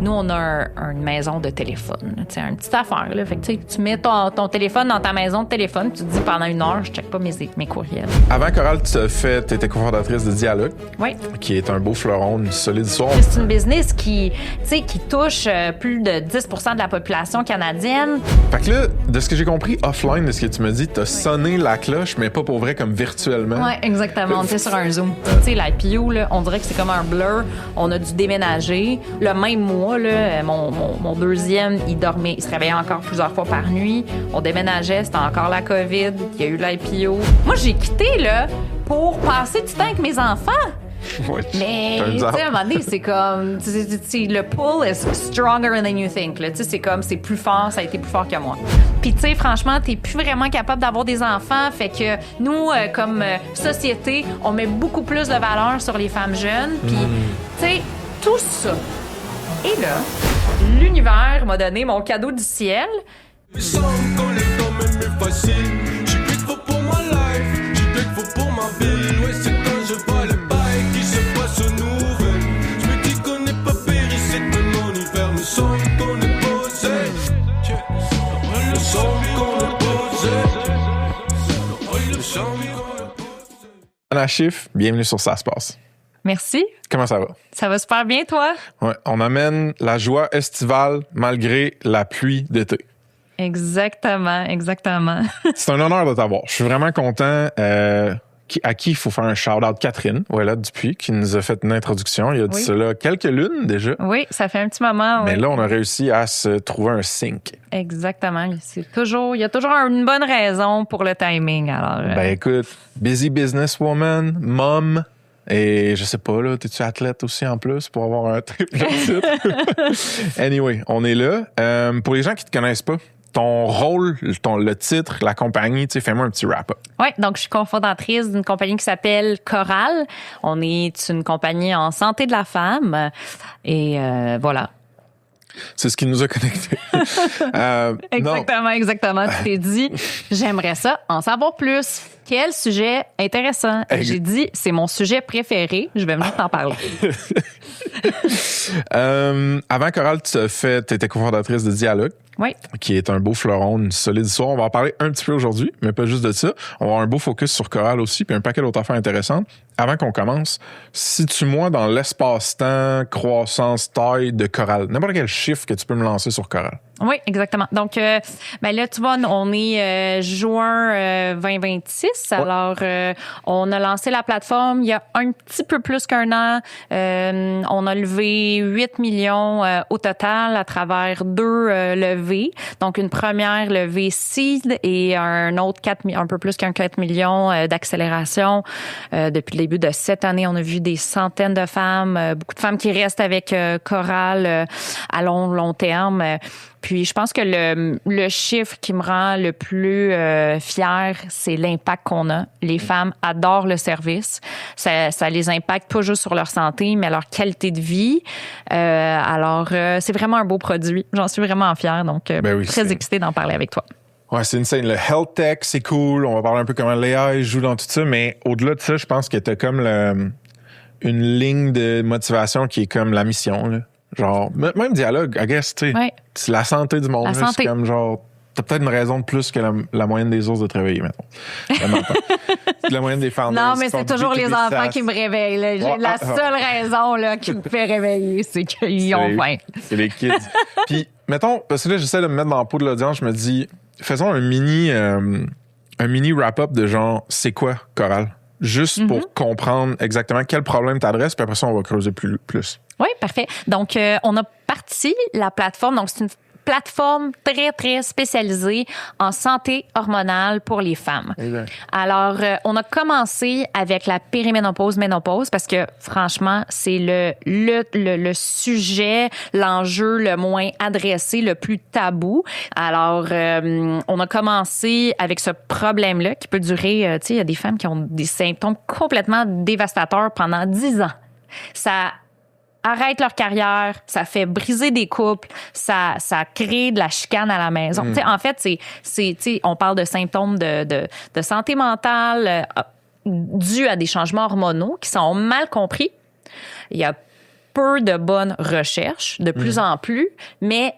Nous, on a une maison de téléphone, tu sais, une petite affaire, là. Fait que tu mets ton téléphone dans ta maison de téléphone, tu te dis pendant 1 heure, je check pas mes courriels. Avant Coral, tu étais cofondatrice de Dialogue, oui, qui est un beau fleuron, une solide histoire. C'est une business qui touche plus de 10% de la population canadienne. Fait que là, de ce que j'ai compris, offline, de ce que tu me dis, t'as sonné la cloche, mais pas pour vrai, comme virtuellement. Oui, exactement. On était sur un Zoom. Tu sais, l'IPO, là, on dirait que c'est comme un blur. On a dû déménager. Le même mois, là, mon deuxième, il se réveillait encore plusieurs fois par nuit. On déménageait, c'était encore la COVID. Il y a eu l'IPO. Moi, j'ai quitté, là, pour passer du temps avec mes enfants. Ouais, mais, tu sais, à un moment donné, c'est comme... le pull is stronger than you think. Tu sais, c'est comme, c'est plus fort, ça a été plus fort que moi. Puis, tu sais, franchement, t'es plus vraiment capable d'avoir des enfants. Fait que nous, comme société, on met beaucoup plus de valeur sur les femmes jeunes. Puis, tu sais, tout ça. Et là, l'univers m'a donné mon cadeau du ciel. Sans qu'on est quand même plus facile. J'suis grateful pour ma life, j'suis grateful pour ma vie. Ouais, c'est quand je vois le bail qui se passe aux nouvelles. J'me dis qu'on n'est pas péri, c'est un univers. Me semble qu'on est posé. Me semble qu'on est posé. Me semble qu'on est posé. Anna Schiff, bienvenue sur Ça se passe. Merci. Comment ça va? Ça va super bien, toi? Ouais, on amène la joie estivale malgré la pluie d'été. Exactement. C'est un honneur de t'avoir. Je suis vraiment content. À qui il faut faire un shout-out? Catherine, voilà, Dupuis, qui nous a fait une introduction. Il y a dit cela quelques lunes déjà. Oui, ça fait un petit moment. Mais oui. là, on a réussi à se trouver un sync. Exactement. Il y a toujours une bonne raison pour le timing. Alors, Ben écoute, busy businesswoman, mom, et je sais pas, là, t'es-tu athlète aussi en plus pour avoir un triple titre? Anyway, on est là. Pour les gens qui te connaissent pas, ton rôle, le titre, la compagnie, tu sais, fais-moi un petit wrap-up. Oui, donc je suis cofondatrice d'une compagnie qui s'appelle Coral. On est une compagnie en santé de la femme. Et voilà. C'est ce qui nous a connectés. Exactement. Tu t'es dit, j'aimerais ça en savoir plus. Quel sujet intéressant. J'ai dit, c'est mon sujet préféré. Je vais venir t'en parler. Avant Coral, t'étais cofondatrice de Dialogue. Oui. Qui est un beau fleuron, une solide histoire. On va en parler un petit peu aujourd'hui, mais pas juste de ça. On va avoir un beau focus sur Coral aussi, puis un paquet d'autres affaires intéressantes. Avant qu'on commence, situe-moi dans l'espace-temps, croissance, taille de Coral. N'importe quel chiffre que tu peux me lancer sur Coral. Oui, exactement. Donc, ben là, tu vois, on est juin 2026. Ouais. Alors, on a lancé la plateforme il y a un petit peu plus qu'1 an. On a levé 8 millions au total à travers 2 levées. Donc, une première levée seed et un autre un peu plus qu'un 4 millions d'accélération. Depuis le début de cette année, on a vu des centaines de femmes, beaucoup de femmes qui restent avec Coral à long terme. Puis, je pense que le chiffre qui me rend le plus fière, c'est l'impact qu'on a. Les femmes adorent le service. Ça les impacte pas juste sur leur santé, mais leur qualité de vie. Alors, c'est vraiment un beau produit. J'en suis vraiment fière. Donc, très excitée d'en parler avec toi. Ouais, c'est insane. Le health tech, c'est cool. On va parler un peu comment l'AI joue dans tout ça. Mais au-delà de ça, je pense que t'as comme une ligne de motivation qui est comme la mission, là. Genre, même Dialogue, I guess, tu sais. Ouais. C'est la santé du monde. La santé. C'est comme genre, t'as peut-être une raison de plus que la moyenne des ours de te réveiller, mettons. C'est la moyenne des femmes. Non, mais c'est toujours les enfants qui me réveillent. Là. La seule raison là, qui me fait réveiller, c'est qu'ils ont faim. C'est les kids. Puis, mettons, parce que là, j'essaie de me mettre dans la peau de l'audience, je me dis, faisons un mini wrap-up de genre, c'est quoi Coral? Juste pour comprendre exactement quel problème t'adresses, puis après ça, on va creuser plus. Oui, parfait. Donc, on a parti la plateforme. Donc, c'est une plateforme très, très spécialisée en santé hormonale pour les femmes. Exact. Alors, on a commencé avec la périménopause, ménopause, parce que franchement, c'est le sujet, l'enjeu le moins adressé, le plus tabou. Alors, on a commencé avec ce problème-là qui peut durer, tu sais, il y a des femmes qui ont des symptômes complètement dévastateurs pendant 10 ans. Ça arrête leur carrière, ça fait briser des couples, ça crée de la chicane à la maison. Tu sais, en fait, c'est on parle de symptômes de santé mentale dus à des changements hormonaux qui sont mal compris. Il y a peu de bonnes recherches, de plus en plus, mais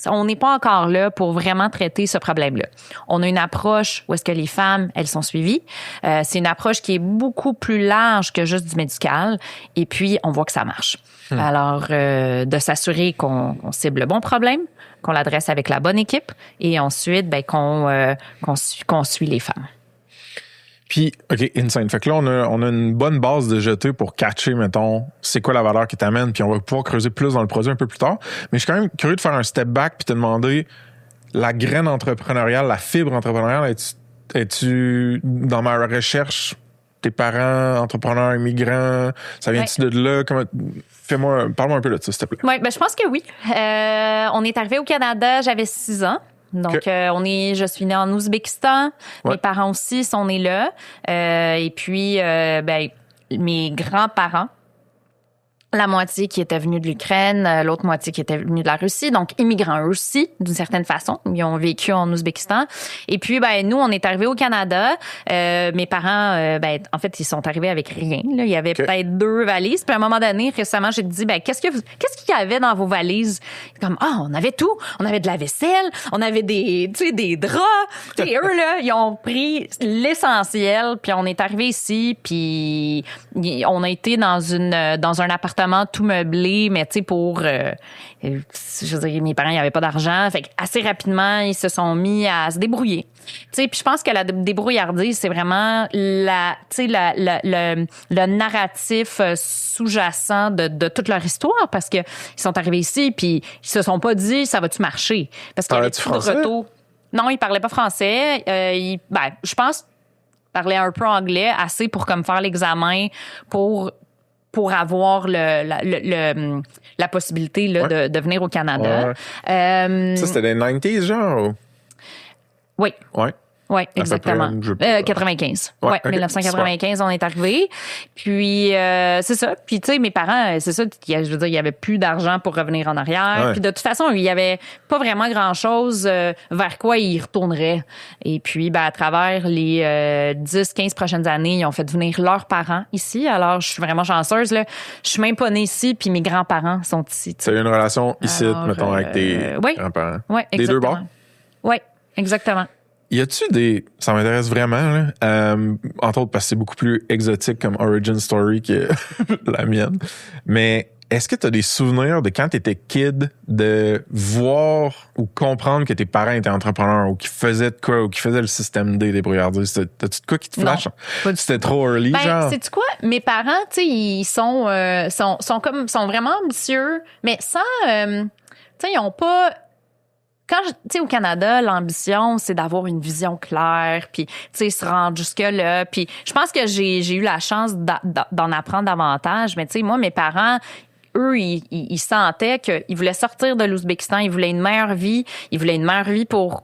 on n'est pas encore là pour vraiment traiter ce problème-là. On a une approche où est-ce que les femmes, elles sont suivies. C'est une approche qui est beaucoup plus large que juste du médical. Et puis, on voit que ça marche. Alors, de s'assurer qu'on cible le bon problème, qu'on l'adresse avec la bonne équipe et ensuite, ben, qu'on suit les femmes. Puis, OK, insane. Fait que là, on a une bonne base de jeter pour catcher, mettons, c'est quoi la valeur qui t'amène, puis on va pouvoir creuser plus dans le produit un peu plus tard. Mais je suis quand même curieux de faire un step back puis te demander, la graine entrepreneuriale, la fibre entrepreneuriale, es-tu dans ma recherche, tes parents, entrepreneurs, immigrants, ça vient-tu de là? Parle-moi un peu de ça, s'il te plaît. Oui, ben, je pense que oui. On est arrivé au Canada, j'avais 6 ans. Donc, je suis née en Ouzbékistan. Ouais. Mes parents aussi sont nés là. Et puis, mes grands-parents, la moitié qui était venue de l'Ukraine, l'autre moitié qui était venue de la Russie, donc immigrants eux aussi, d'une certaine façon. Ils ont vécu en Ouzbékistan. Et puis, nous, on est arrivés au Canada. Mes parents, en fait, ils sont arrivés avec rien. Là. Il y avait peut-être 2 valises. Puis à un moment donné, récemment, j'ai dit, qu'est-ce qu'il y avait dans vos valises? Comme, on avait tout. On avait de la vaisselle, on avait des draps. Et eux, là, ils ont pris l'essentiel. Puis on est arrivés ici, puis on a été dans un appartement tout meublé, mais tu sais, pour... je veux dire, mes parents, ils n'avaient pas d'argent. Fait assez rapidement, ils se sont mis à se débrouiller. Tu sais, puis je pense que la débrouillardise, c'est vraiment le narratif sous-jacent de toute leur histoire, parce que ils sont arrivés ici, puis ils se sont pas dit, ça va-tu marcher? Parce qu'il y avait tout de retour. Non, ils parlaient pas français. Je pense qu'ils parlaient un peu anglais, assez pour comme faire l'examen pour avoir la possibilité là, de venir au Canada. Ça, c'était les 90s, genre? Oui. Ouais. Oui, exactement. 95. Ouais, okay, 1995, on est arrivé. Puis, c'est ça. Puis, tu sais, mes parents, c'est ça, je veux dire, il y avait plus d'argent pour revenir en arrière. Ouais. Puis, de toute façon, il y avait pas vraiment grand-chose vers quoi ils retourneraient. Et puis, à travers les 10-15 prochaines années, ils ont fait venir leurs parents ici. Alors, je suis vraiment chanceuse, là. Je suis même pas née ici, puis mes grands-parents sont ici. Tu as eu une relation ici, mettons, avec tes grands-parents? Oui, exactement. Des 2 bords? Oui, exactement. Y a-tu ça m'intéresse vraiment, là, entre autres parce que c'est beaucoup plus exotique comme origin story que la mienne, mais est-ce que tu as des souvenirs de quand tu étais kid de voir ou comprendre que tes parents étaient entrepreneurs ou qu'ils faisaient de quoi ou qu'ils faisaient le système D des brouillardises? T'as-tu de quoi qui te flash? Non, c'était trop early, genre? Sais-tu quoi? Mes parents, tu sais, ils sont vraiment ambitieux, mais sans, tu sais, ils ont pas... Tu sais, au Canada, l'ambition, c'est d'avoir une vision claire, puis, tu sais, se rendre jusque-là. Puis, je pense que j'ai eu la chance d'en apprendre davantage. Mais, tu sais, moi, mes parents, eux, ils sentaient qu'ils voulaient sortir de l'Ouzbékistan, ils voulaient une meilleure vie. Ils voulaient une meilleure vie pour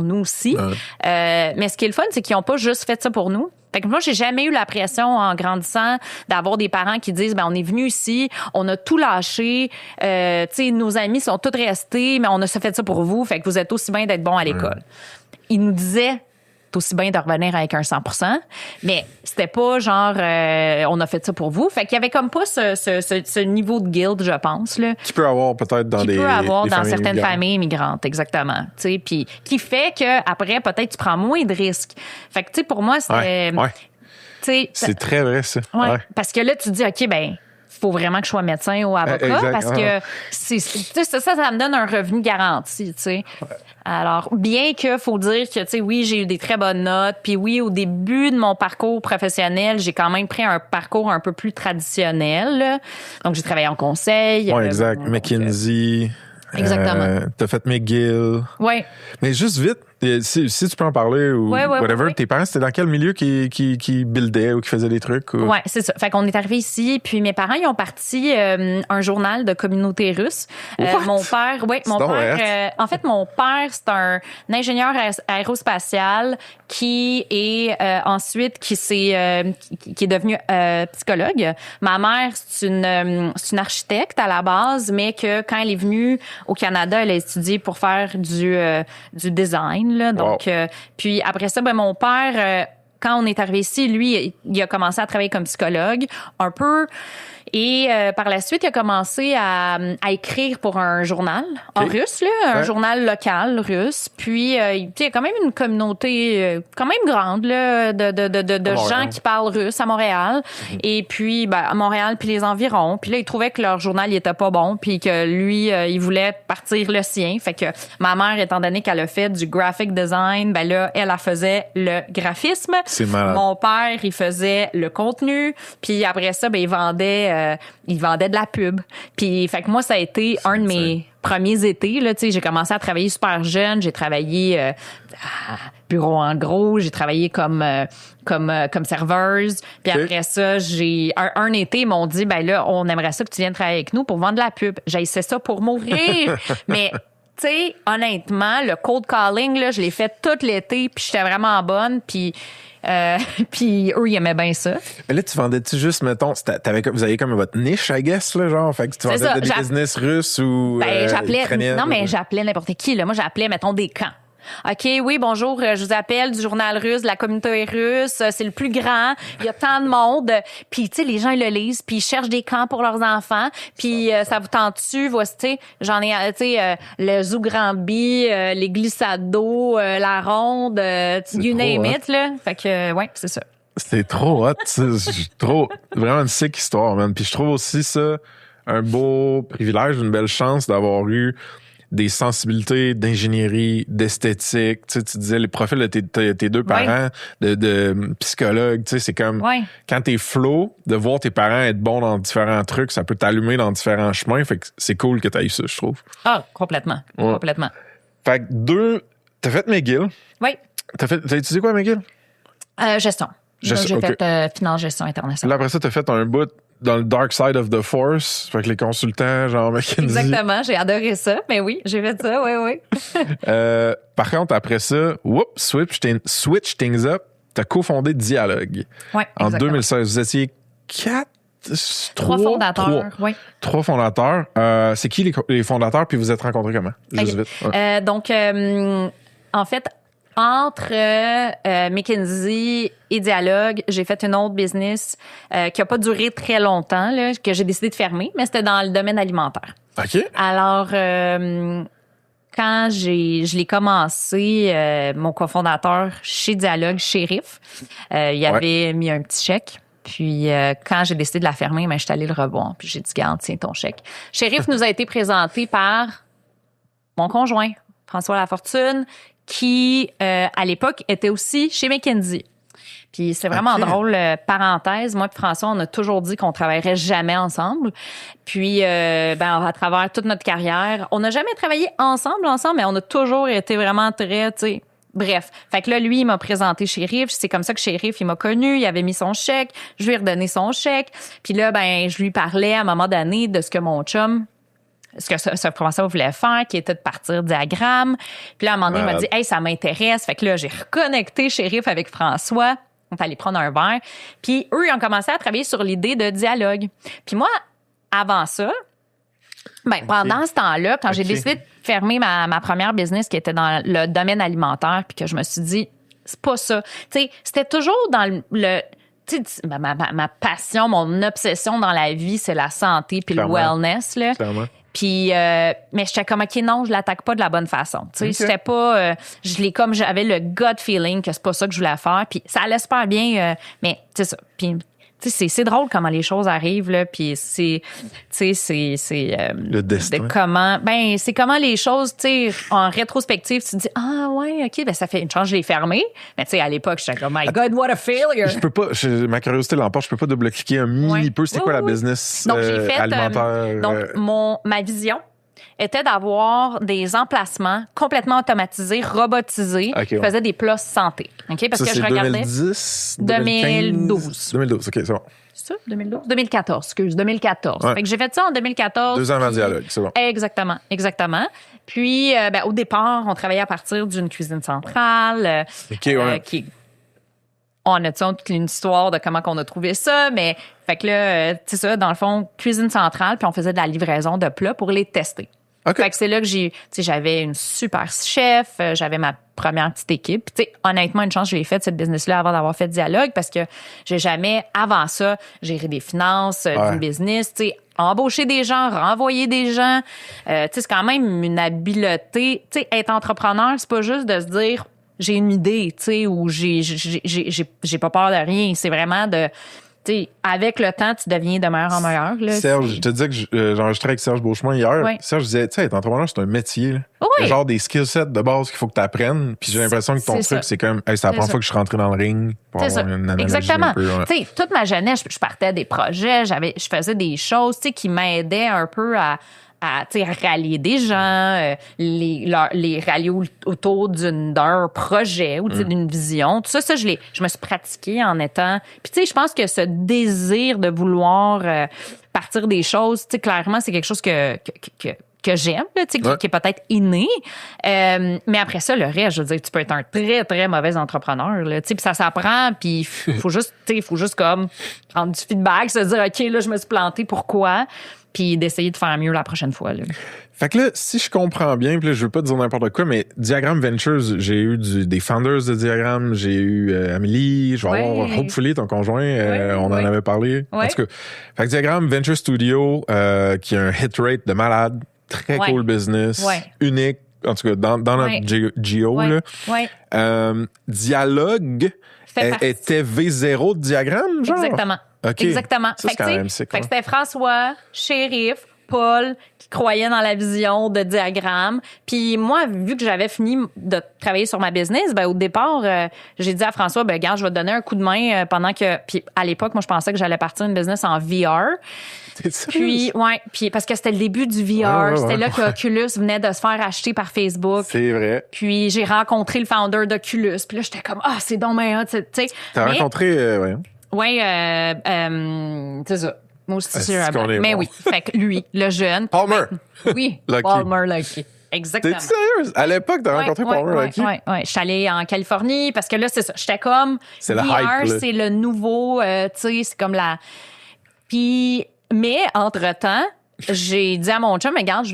nous aussi. Mais ce qui est le fun, c'est qu'ils n'ont pas juste fait ça pour nous. Fait que moi, j'ai jamais eu la pression en grandissant d'avoir des parents qui disent, on est venus ici, on a tout lâché, tu sais, nos amis sont tous restés, mais on a fait ça pour vous, fait que vous êtes aussi bien d'être bons à l'école. Ils nous disaient, c'est aussi bien de revenir avec un 100%, mais c'était pas genre, on a fait ça pour vous. Fait qu'il y avait comme pas ce niveau de guilt, je pense, là. Tu peux avoir peut-être dans des certaines familles immigrantes, exactement. Tu sais, puis qui fait que après peut-être tu prends moins de risques. Fait que tu sais, pour moi c'était, c'est très vrai ça. Ouais. Parce que là tu te dis ok faut vraiment que je sois médecin ou avocat parce que ça me donne un revenu garanti, tu sais. Ouais. Alors, bien que faut dire que, tu sais, oui, j'ai eu des très bonnes notes, puis oui, au début de mon parcours professionnel, j'ai quand même pris un parcours un peu plus traditionnel, là. Donc, j'ai travaillé en conseil. Oui, exact. McKinsey. Exactement. T'as fait McGill. Oui. Mais juste vite, si tu peux en parler ou whatever, tes parents, c'était dans quel milieu qui buildaient ou qui faisaient des trucs? Ou... Oui, c'est ça. Fait qu'on est arrivé ici, puis mes parents, ils ont parti un journal de communauté russe. Mon père, en fait, mon père, c'est un ingénieur aérospatial qui est ensuite qui est devenu psychologue. Ma mère, c'est une architecte à la base, mais que quand elle est venue au Canada, elle a étudié pour faire du design. Là. Donc, puis après ça, mon père, quand on est arrivé ici, lui, il a commencé à travailler comme psychologue un peu. Et par la suite, il a commencé à écrire pour un journal en russe, là, un journal local russe. Puis, il y a quand même une communauté quand même grande là, de gens qui parlent russe à Montréal. Et puis, à Montréal, puis les environs. Puis là, il trouvait que leur journal, il était pas bon, puis que lui, il voulait partir le sien. Fait que ma mère, étant donné qu'elle a fait du graphic design, ben là, elle faisait le graphisme. C'est malade. Mon père, il faisait le contenu. Puis après ça, ben il vendait de la pub. Puis fait que moi, ça a été un de mes premiers étés là, tu sais, j'ai commencé à travailler super jeune, j'ai travaillé à bureau en gros, j'ai travaillé comme serveuse. Puis après ça, j'ai un été, ils m'ont dit ben là, on aimerait ça que tu viennes travailler avec nous pour vendre de la pub. J'ai essayé ça pour mourir. Mais tu sais, honnêtement, le cold calling là, je l'ai fait tout l'été, puis j'étais vraiment bonne, puis eux, ils aimaient bien ça. Mais là, tu vendais-tu juste, mettons, vous avez comme votre niche, I guess, là, genre? Fait que tu vendais des business russes ou ukrainiennes? Non, mais j'appelais n'importe qui, là. Moi, j'appelais, mettons, des camps. OK, oui, bonjour, je vous appelle du journal russe, de la communauté russe, c'est le plus grand, il y a tant de monde, puis tu sais, les gens, ils le lisent, puis ils cherchent des camps pour leurs enfants, puis ça vous tente-tu, voici, tu sais, j'en ai, tu sais, le Zoo Granby, les glissades d'eau, la ronde, you name it, là. Fait que, ouais, c'est ça. C'est trop hot, vraiment une sick histoire, man. Puis je trouve aussi ça un beau privilège, une belle chance d'avoir eu des sensibilités d'ingénierie, d'esthétique. Tu sais, tu disais les profils de tes deux parents, de psychologue. Tu sais, c'est comme quand t'es flow, de voir tes parents être bons dans différents trucs, ça peut t'allumer dans différents chemins. Fait que c'est cool que t'aies eu ça, je trouve. Ah, complètement. Ouais. Complètement. Fait que t'as fait McGill. Oui. T'as étudié quoi, McGill? Gestion. J'ai fait finance, gestion internationale. Là, après ça, t'as fait un bout dans le dark side of the force, fait que les consultants, genre McKinsey. Exactement, j'ai adoré ça, mais oui, j'ai fait ça, oui. Par contre, après ça, switch things up, t'as cofondé Dialogue. Oui, en 2016. Vous étiez trois fondateurs. Oui. Trois fondateurs. C'est qui les fondateurs, puis vous êtes rencontrés comment? Juste vite. Ouais. Donc, en fait, entre McKinsey et Dialogue, j'ai fait une autre business qui a pas duré très longtemps, là, que j'ai décidé de fermer, mais c'était dans le domaine alimentaire. OK. Alors, quand je l'ai commencé, mon cofondateur chez Dialogue, Shérif, il avait mis un petit chèque. Puis, quand j'ai décidé de la fermer, je suis allée le revoir. Puis, j'ai dit, garde, tiens ton chèque. Shérif nous a été présenté par mon conjoint, François Lafortune, qui, à l'époque, était aussi chez McKinsey. Puis c'est vraiment drôle, parenthèse, moi et François, on a toujours dit qu'on travaillerait jamais ensemble. Puis, à travers toute notre carrière, on n'a jamais travaillé ensemble, mais on a toujours été vraiment très, tu sais, bref. Fait que là, lui, il m'a présenté Shérif. C'est comme ça que Shérif, il m'a connu. Il avait mis son chèque. Je lui ai redonné son chèque. Puis là, je lui parlais à un moment donné de ce que mon chum... ce que François voulait faire, qui était de partir diagramme. Puis là, à un moment donné, il m'a dit « Hey, ça m'intéresse. » Fait que là, j'ai reconnecté Shérif avec François. On est allé prendre un verre. Puis eux, ils ont commencé à travailler sur l'idée de Dialogue. Puis moi, avant ça, pendant ce temps-là, quand j'ai décidé de fermer ma première business qui était dans le domaine alimentaire, puis que je me suis dit « C'est pas ça. » Tu sais, c'était toujours dans le tu sais, ma passion, mon obsession dans la vie, c'est la santé puis le wellness, là. Clairement. Puis, mais j'étais comme, OK, non, je l'attaque pas de la bonne façon. Tu sais, c'était pas, j'avais le gut feeling que c'est pas ça que je voulais faire. Puis, ça allait super bien, mais c'est ça. Puis, tu sais, c'est drôle comment les choses arrivent, là. Puis, c'est le destin. C'est comment les choses, tu sais, en rétrospective, tu te dis, ah, ouais, OK, ça fait une chance, je l'ai fermé. Mais, tu sais, à l'époque, j'étais comme, my God, what a failure. Je peux pas, ma curiosité l'emporte, je peux pas double-cliquer un mini peu. C'était quoi la business donc, j'ai fait, alimentaire? Ma vision était d'avoir des emplacements complètement automatisés, robotisés, qui faisaient des plats santé. OK? Parce que je regardais. 2010? 2012. 2012, OK, c'est bon. C'est ça, 2012? 2014, 2014. Ouais. Fait que j'ai fait ça en 2014. 2 ans avant Dialogue, c'est bon. Exactement. Puis, au départ, on travaillait à partir d'une cuisine centrale. On a toute une histoire de comment qu'on a trouvé ça, mais fait que là, tu sais ça, dans le fond, cuisine centrale, puis on faisait de la livraison de plats pour les tester. OK. Fait que c'est là que j'avais une super chef, j'avais ma première petite équipe. Puis, tu sais, honnêtement, une chance, je l'ai faite, cette business-là, avant d'avoir fait Dialogue, parce que j'ai jamais, avant ça, géré des finances, d'une business, tu sais, embaucher des gens, renvoyer des gens. Tu sais, c'est quand même une habileté. Tu sais, être entrepreneur, c'est pas juste de se dire, j'ai une idée, tu sais, ou j'ai pas peur de rien. C'est vraiment de... T'sais, avec le temps, tu deviens de meilleur en meilleur. Là, Serge, je te disais que j'enregistrais avec Serge Beauchemin hier. Ouais. Serge disait, tu sais, être entrepreneur, c'est un métier. Là. Oui. Il y a genre des skill sets de base qu'il faut que tu apprennes. Puis j'ai l'impression que ton C'est truc, ça. c'est comme, hey, c'est la première fois que je suis rentré dans le ring. Pour C'est avoir ça. une analogie Exactement. un peu, ouais. Tu sais, toute ma jeunesse, je partais des projets, je faisais des choses, tu sais, qui m'aidaient un peu à tu sais, rallier des gens, les rallier autour d'un projet ou tu sais, d'une vision. Tout ça, je me suis pratiquée en étant... Puis tu sais, je pense que ce désir de vouloir partir des choses, tu sais, clairement, c'est quelque chose que j'aime, là, tu sais, qui est peut-être inné. Mais après ça, le reste, je veux dire, tu peux être un très, très mauvais entrepreneur, là, tu sais, puis ça s'apprend, puis faut juste comme prendre du feedback, se dire, OK, là, je me suis planté, pourquoi? Puis d'essayer de faire mieux la prochaine fois, là. Fait que là, si je comprends bien, puis là, je veux pas dire n'importe quoi, mais Diagram Ventures, j'ai eu des founders de Diagram, j'ai eu Amélie, je vais avoir Hopefully, ton conjoint, on en avait parlé. En tout cas, fait que Diagram Venture Studio, qui a un hit rate de malade, très cool business, unique, en tout cas, dans notre geo, là. Dialogue était V0 de Diagramme, genre? Exactement. Okay. Exactement. Ça, fait que c'était François, Shérif, Paul qui croyaient dans la vision de Diagramme. Puis moi, vu que j'avais fini de travailler sur ma business, ben au départ, j'ai dit à François, ben regarde, je vais te donner un coup de main pendant que... Puis à l'époque, moi, je pensais que j'allais partir une business en VR. Puis parce que c'était le début du VR. C'était là qu'Oculus venait de se faire acheter par Facebook. C'est vrai. Puis j'ai rencontré le founder d'Oculus. Puis là, j'étais comme, c'est donc bien, tu sais. T'as rencontré... Oui, c'est ça. Moi aussi, c'est mais oui, fait que lui, le jeune. Palmer. Oui, Lucky. Palmer Lucky. Exactement. T'es sérieuse? À l'époque, t'as rencontré Palmer Lucky? Oui. Je suis allée en Californie parce que là, c'est ça. J'étais comme. C'est le VR, hype. C'est le nouveau, tu sais, c'est comme la. Puis, mais entre-temps, j'ai dit à mon chum, mais regarde, tu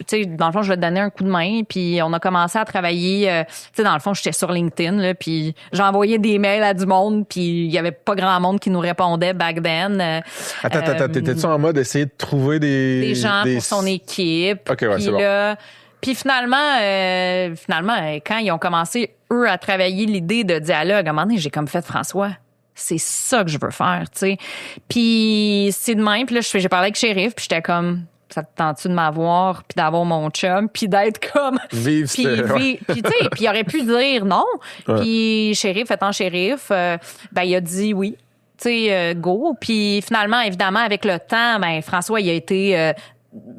sais, dans le fond, je vais te donner un coup de main. Puis on a commencé à travailler, tu sais, dans le fond, j'étais sur LinkedIn, là, puis j'envoyais des mails à du monde, puis il y avait pas grand monde qui nous répondait back then. Attends, t'étais-tu en mode essayer de trouver des gens pour son équipe? OK, ouais, c'est bon. Puis finalement, quand ils ont commencé, eux, à travailler l'idée de dialogue, à un moment donné, j'ai comme fait François. C'est ça que je veux faire, tu sais. Puis c'est de même. Puis là, j'ai parlé avec Shérif, puis j'étais comme, ça te tente-tu de m'avoir, puis d'avoir mon chum, puis d'être comme... Puis tu sais, puis il aurait pu dire non. Puis Shérif étant Shérif, ben il a dit oui. Tu sais, go. Puis finalement, évidemment, avec le temps, ben François, il a été...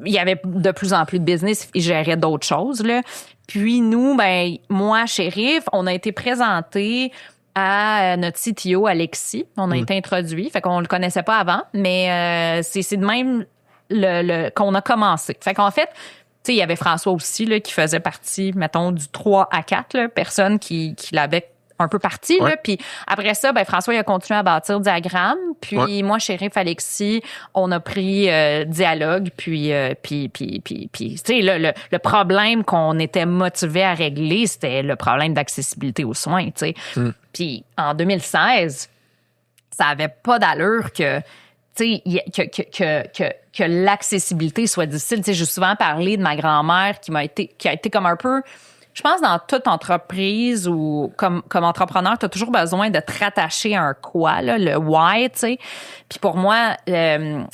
il y avait de plus en plus de business, il gérait d'autres choses, là. Puis nous, ben moi, Shérif, on a été présentés à notre CTO, Alexis. On a été introduit. Fait qu'on le connaissait pas avant, mais c'est de même qu'on a commencé. Fait qu'en fait, tu sais, il y avait François aussi, là, qui faisait partie, mettons, du 3 à 4, là, personnes qui l'avaient un peu parti, là. Puis après ça, ben François, il a continué à bâtir Diagramme. Puis moi, Shérif, Alexis, on a pris Dialogue. Puis tu sais, le problème qu'on était motivé à régler, c'était le problème d'accessibilité aux soins, tu sais. Puis en 2016, ça avait pas d'allure que, tu sais, que l'accessibilité soit difficile. Tu sais, j'ai souvent parlé de ma grand-mère qui a été comme un peu... Je pense dans toute entreprise ou comme entrepreneur, tu as toujours besoin de te rattacher à un quoi, là, le why, tu sais. Puis pour moi,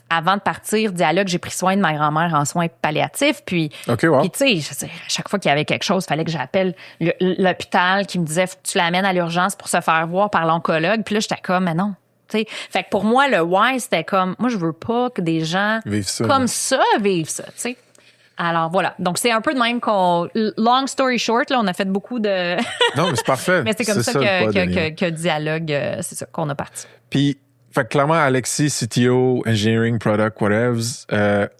avant de partir Dialogue, j'ai pris soin de ma grand-mère en soins palliatifs. Puis, puis tu sais, chaque fois qu'il y avait quelque chose, il fallait que j'appelle l'hôpital qui me disait « Faut que tu l'amènes à l'urgence pour se faire voir par l'oncologue. » Puis là, j'étais comme « Mais non. » T'sais. Fait que pour moi, le why, c'était comme... Moi, je veux pas que des gens comme ça vivent ça, tu sais. Alors voilà, donc c'est un peu de même qu'on... Long story short, là, on a fait beaucoup de... Non, mais c'est parfait. Mais c'est comme ça que Dialogue, c'est ça qu'on a parti. Puis Fait que clairement, Alexis, CTO, Engineering, Product, whatever,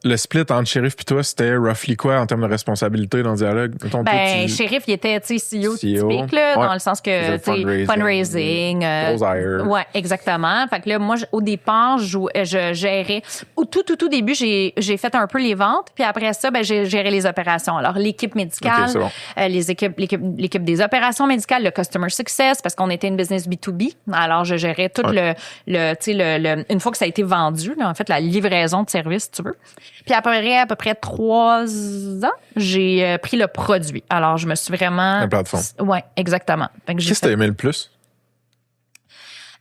le split entre Shérif puis toi, c'était roughly quoi en termes de responsabilité dans le dialogue? Mettons, Shérif, il était CEO CEO, typique, là, ouais. dans le sens que, fundraising. Close hire. Ouais, exactement. Fait que là, moi, au départ, je gérais. Au tout début, j'ai fait un peu les ventes, puis après ça, j'ai géré les opérations. Alors, l'équipe médicale, Ok, c'est bon. l'équipe des opérations médicales, le customer success, parce qu'on était une business B2B. Alors, je gérais tout une fois que ça a été vendu, là, en fait, la livraison de services, si tu veux. Puis après à peu près 3 ans, j'ai pris le produit. Alors, je me suis vraiment... La plateforme. Ouais, exactement. Qu'est-ce que t'as aimé le plus?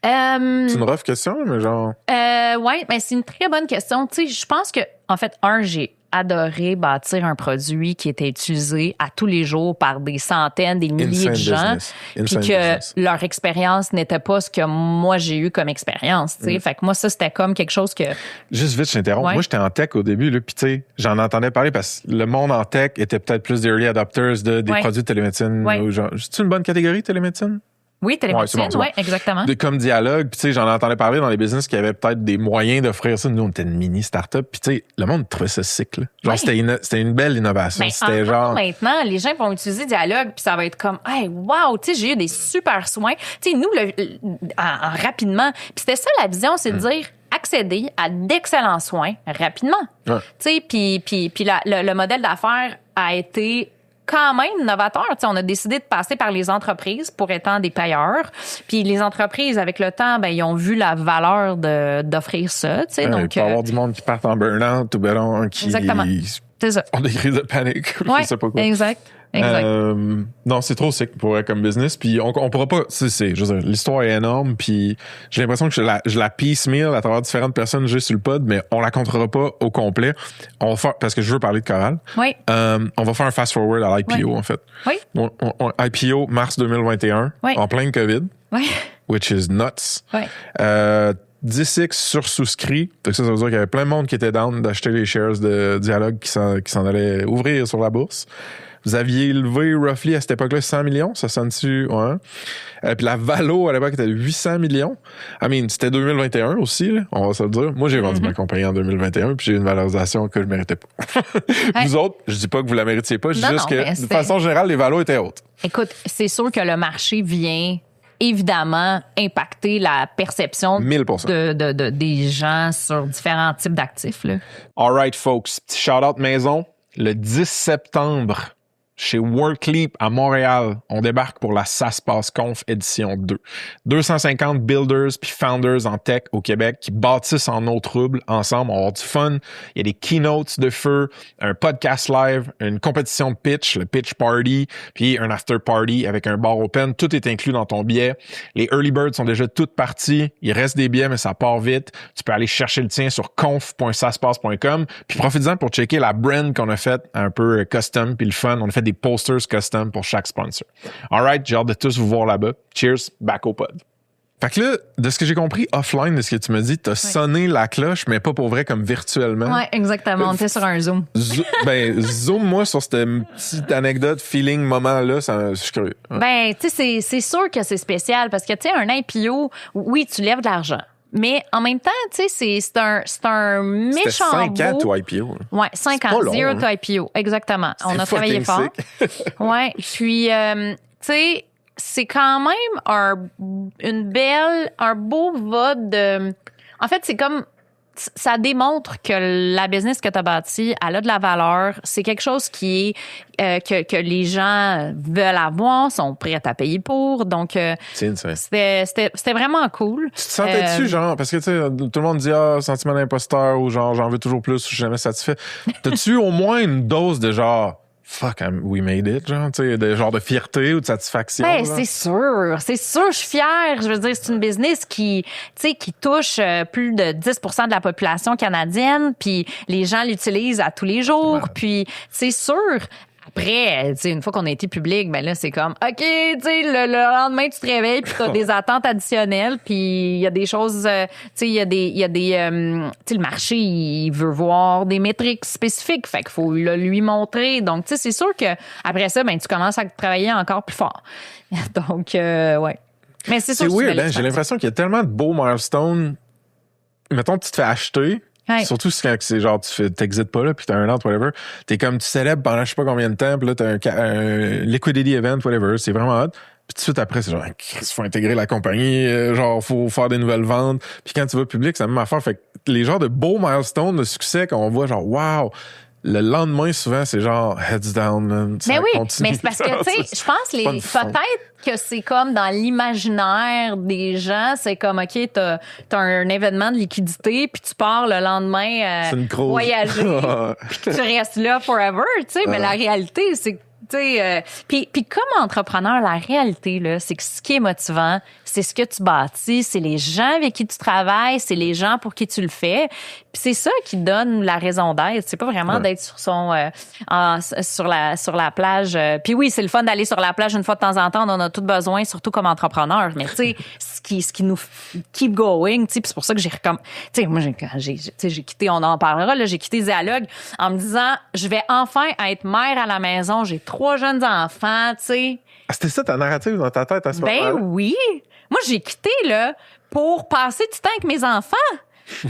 C'est une rough question, mais genre... Ouais, c'est une très bonne question. Tu sais, je pense que, en fait, j'ai adoré bâtir un produit qui était utilisé à tous les jours par des centaines, des milliers de gens, puis que leur expérience n'était pas ce que moi j'ai eu comme expérience. Tu sais, fait que moi ça c'était comme quelque chose que. Juste vite, je t'interromps. Ouais. Moi j'étais en tech au début, là, puis tu sais, j'en entendais parler parce que le monde en tech était peut-être plus des early adopters des produits de télémédecine. Ouais. C'est une bonne catégorie télémédecine? Oui, télémédecine, c'est bon. exactement. Comme dialogue, puis tu sais, j'en entendais parler dans les business qui avaient peut-être des moyens d'offrir ça. Nous, on était une mini start-up, puis tu sais, le monde trouvait ça sick, là. Genre, c'était une belle innovation. C'était genre... Maintenant, les gens vont utiliser Dialogue, puis ça va être comme, hey, wow, tu sais, j'ai eu des super soins. Tu sais, nous, rapidement, puis c'était ça la vision, c'est de dire accéder à d'excellents soins rapidement. Ouais. Tu sais, puis le modèle d'affaires a été quand même novateur. Tu sais, on a décidé de passer par les entreprises pour étant des payeurs. Puis les entreprises, avec le temps, ils ont vu la valeur d'offrir ça. Tu sais, donc, il peut y avoir du monde qui part en burn-out ou qui exactement. C'est ça. ont des crises de panique. Ouais, je sais pas quoi. Exact. Non, c'est trop sick pour comme business. Puis on pourra pas. Je veux dire, l'histoire est énorme. Puis j'ai l'impression que je la piecemeal à travers différentes personnes juste sur le pod, mais on la comptera pas au complet. On va faire, parce que je veux parler de Coral. Oui. On va faire un fast forward à l'IPO en fait. Oui. IPO mars 2021, en plein COVID. Oui. Which is nuts. Oui. 10x sur souscrit. Ça veut dire qu'il y avait plein de monde qui était down d'acheter les shares de Dialogue qui s'en allaient ouvrir sur la bourse. Vous aviez levé roughly à cette époque-là 100 millions, ça sonne-tu? Ouais. Puis la valo à l'époque était de 800 millions. C'était 2021 aussi, là, on va se le dire. Moi, j'ai vendu ma compagnie en 2021 puis j'ai eu une valorisation que je méritais pas. Vous autres, je dis pas que vous la méritiez pas, je dis juste que de façon générale, les valos étaient hautes. Écoute, c'est sûr que le marché vient évidemment impacter la perception 1000%. des gens sur différents types d'actifs. Là. All right, folks. Petit shout-out maison. Le 10 septembre, chez WorkLeap à Montréal, on débarque pour la SaaSpass Conf édition 2. 250 builders puis founders en tech au Québec qui bâtissent en eau trouble ensemble. On va avoir du fun. Il y a des keynotes de feu, un podcast live, une compétition de pitch, le pitch party, puis un after party avec un bar open. Tout est inclus dans ton billet. Les early birds sont déjà toutes parties. Il reste des billets, mais ça part vite. Tu peux aller chercher le tien sur conf.saspass.com. Puis profite-en pour checker la brand qu'on a faite un peu custom puis le fun. On a fait des posters custom pour chaque sponsor. All right, j'ai hâte de tous vous voir là-bas. Cheers, back au pod. Fait que là, de ce que j'ai compris, offline, de ce que tu me dis, t'as sonné la cloche, mais pas pour vrai, comme virtuellement. Oui, exactement. On était sur un Zoom. Zoom-moi sur cette petite anecdote, feeling, moment-là, je suis curieux. Tu sais, c'est sûr que c'est spécial parce que, tu sais, un IPO, oui, tu lèves de l'argent. Mais en même temps, tu sais, c'est un méchant C'était 5 ans, beau... toi, IPO. Oui, 5 ans. Long, Zero to IPO. Exactement. On a travaillé fort. Oui. Puis, tu sais, c'est quand même un beau vote de... En fait, c'est comme... Ça démontre que la business que tu as bâtie, elle a de la valeur. C'est quelque chose qui est que les gens veulent avoir, sont prêts à payer pour. Donc, c'était vraiment cool. Tu te sentais-tu, genre, parce que tu sais, tout le monde dit sentiment d'imposteur ou genre j'en veux toujours plus, je suis jamais satisfait. T'as-tu au moins une dose de genre fuck, we made it, genre, tu sais, de genre de fierté ou de satisfaction? C'est sûr, je suis fière. Je veux dire, c'est une business qui touche plus de 10% de la population canadienne, puis les gens l'utilisent à tous les jours, puis c'est sûr. Après, tu sais, une fois qu'on a été public, ben là, c'est comme, OK, tu sais, le lendemain, tu te réveilles, puis t'as des attentes additionnelles, puis il y a des choses, tu sais, il y a des, tu sais, le marché, il veut voir des métriques spécifiques, fait qu'il faut le lui montrer. Donc, tu sais, c'est sûr que après ça, ben, tu commences à travailler encore plus fort. Donc, ouais. Mais c'est sûr. C'est weird, hein? J'ai l'impression qu'il y a tellement de beaux milestones mettons, tu te fais acheter. Ouais. Surtout quand c'est genre, t'exites pas, là, puis t'as un an, whatever. T'es comme, tu célèbres pendant je sais pas combien de temps, puis là, t'as un liquidity event, whatever. C'est vraiment hot. Puis tout de suite après, c'est genre, il faut intégrer la compagnie, genre, faut faire des nouvelles ventes. Puis quand tu vas public, c'est la même affaire. Fait que les genres de beaux milestones de succès qu'on voit, genre, wow! Le lendemain, souvent, c'est genre heads down, man. Mais oui, continue. mais c'est parce que, tu sais, je pense peut-être que c'est comme dans l'imaginaire des gens, c'est comme, OK, t'as un événement de liquidité, puis tu pars le lendemain voyager, puis tu restes là forever, tu sais, mais la réalité, c'est que puis comme entrepreneur, la réalité là, c'est que ce qui est motivant, c'est ce que tu bâtis, c'est les gens avec qui tu travailles, c'est les gens pour qui tu le fais. Puis c'est ça qui donne la raison d'être. C'est pas vraiment d'être sur sur la plage. Puis oui, c'est le fun d'aller sur la plage une fois de temps en temps. On en a tout besoin, surtout comme entrepreneur. Mais tu sais, ce qui nous keep going, tu sais, c'est pour ça que j'ai moi j'ai quitté, on en parlera là, j'ai quitté Dialogue en me disant, je vais enfin être mère à la maison. J'ai 3 jeunes enfants, tu sais. Ah, c'était ça ta narrative dans ta tête à ce moment-là? Ben oui. Moi, j'ai quitté, là, pour passer du temps avec mes enfants.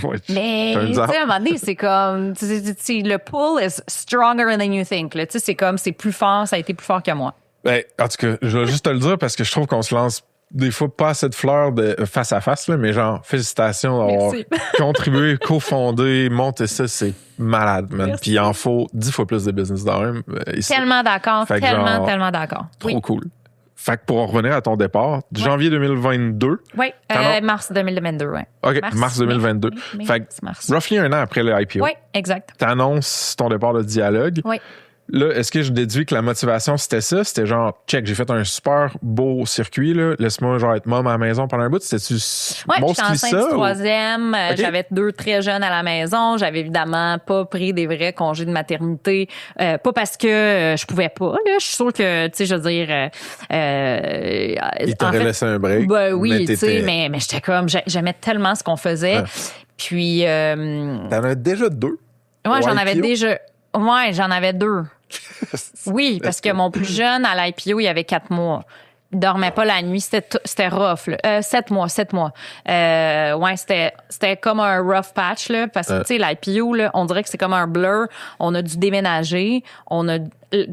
Ouais, mais, tu sais, à un moment donné, c'est comme, le pull is stronger than you think, là. Tu sais, c'est comme, c'est plus fort, ça a été plus fort que moi. Ben, en tout cas, je vais juste te le dire parce que je trouve qu'on se lance des fois pas assez de fleurs de face à face, là, mais genre, félicitations d'avoir contribué, cofondé, monté ça, c'est malade, man. Merci. Puis il en faut 10 fois plus de business dans un. Tellement d'accord, tellement d'accord. Trop cool. Fait que pour en revenir à ton départ, janvier 2022. Oui, mars 2022, oui. OK, mars 2022. Fait que, roughly un an après le IPO. Oui, exact. T'annonces ton départ de Dialogue. Oui. Là, est-ce que je déduis que la motivation, c'était ça? C'était genre, check, j'ai fait un super beau circuit, là. Laisse-moi, genre, être mom à la maison pendant un bout. C'était-tu j'étais enceinte du 3e. Okay. J'avais 2 très jeunes à la maison. J'avais évidemment pas pris des vrais congés de maternité. Pas parce que je pouvais pas, là. Je suis sûre que, tu sais, je veux dire... il t'aurait laissé un break. Ben oui, tu sais, mais j'étais comme... J'aimais tellement ce qu'on faisait. Puis... T'en avais déjà 2? Ouais, j'en avais déjà... Ouais, j'en avais 2. Oui, parce que mon plus jeune, à l'IPO, il avait 4 mois. Il dormait pas la nuit. C'était rough, là. 7 mois. Ouais, c'était comme un rough patch, là. Parce que, tu sais, l'IPO, là, on dirait que c'est comme un blur. On a dû déménager. On a, tu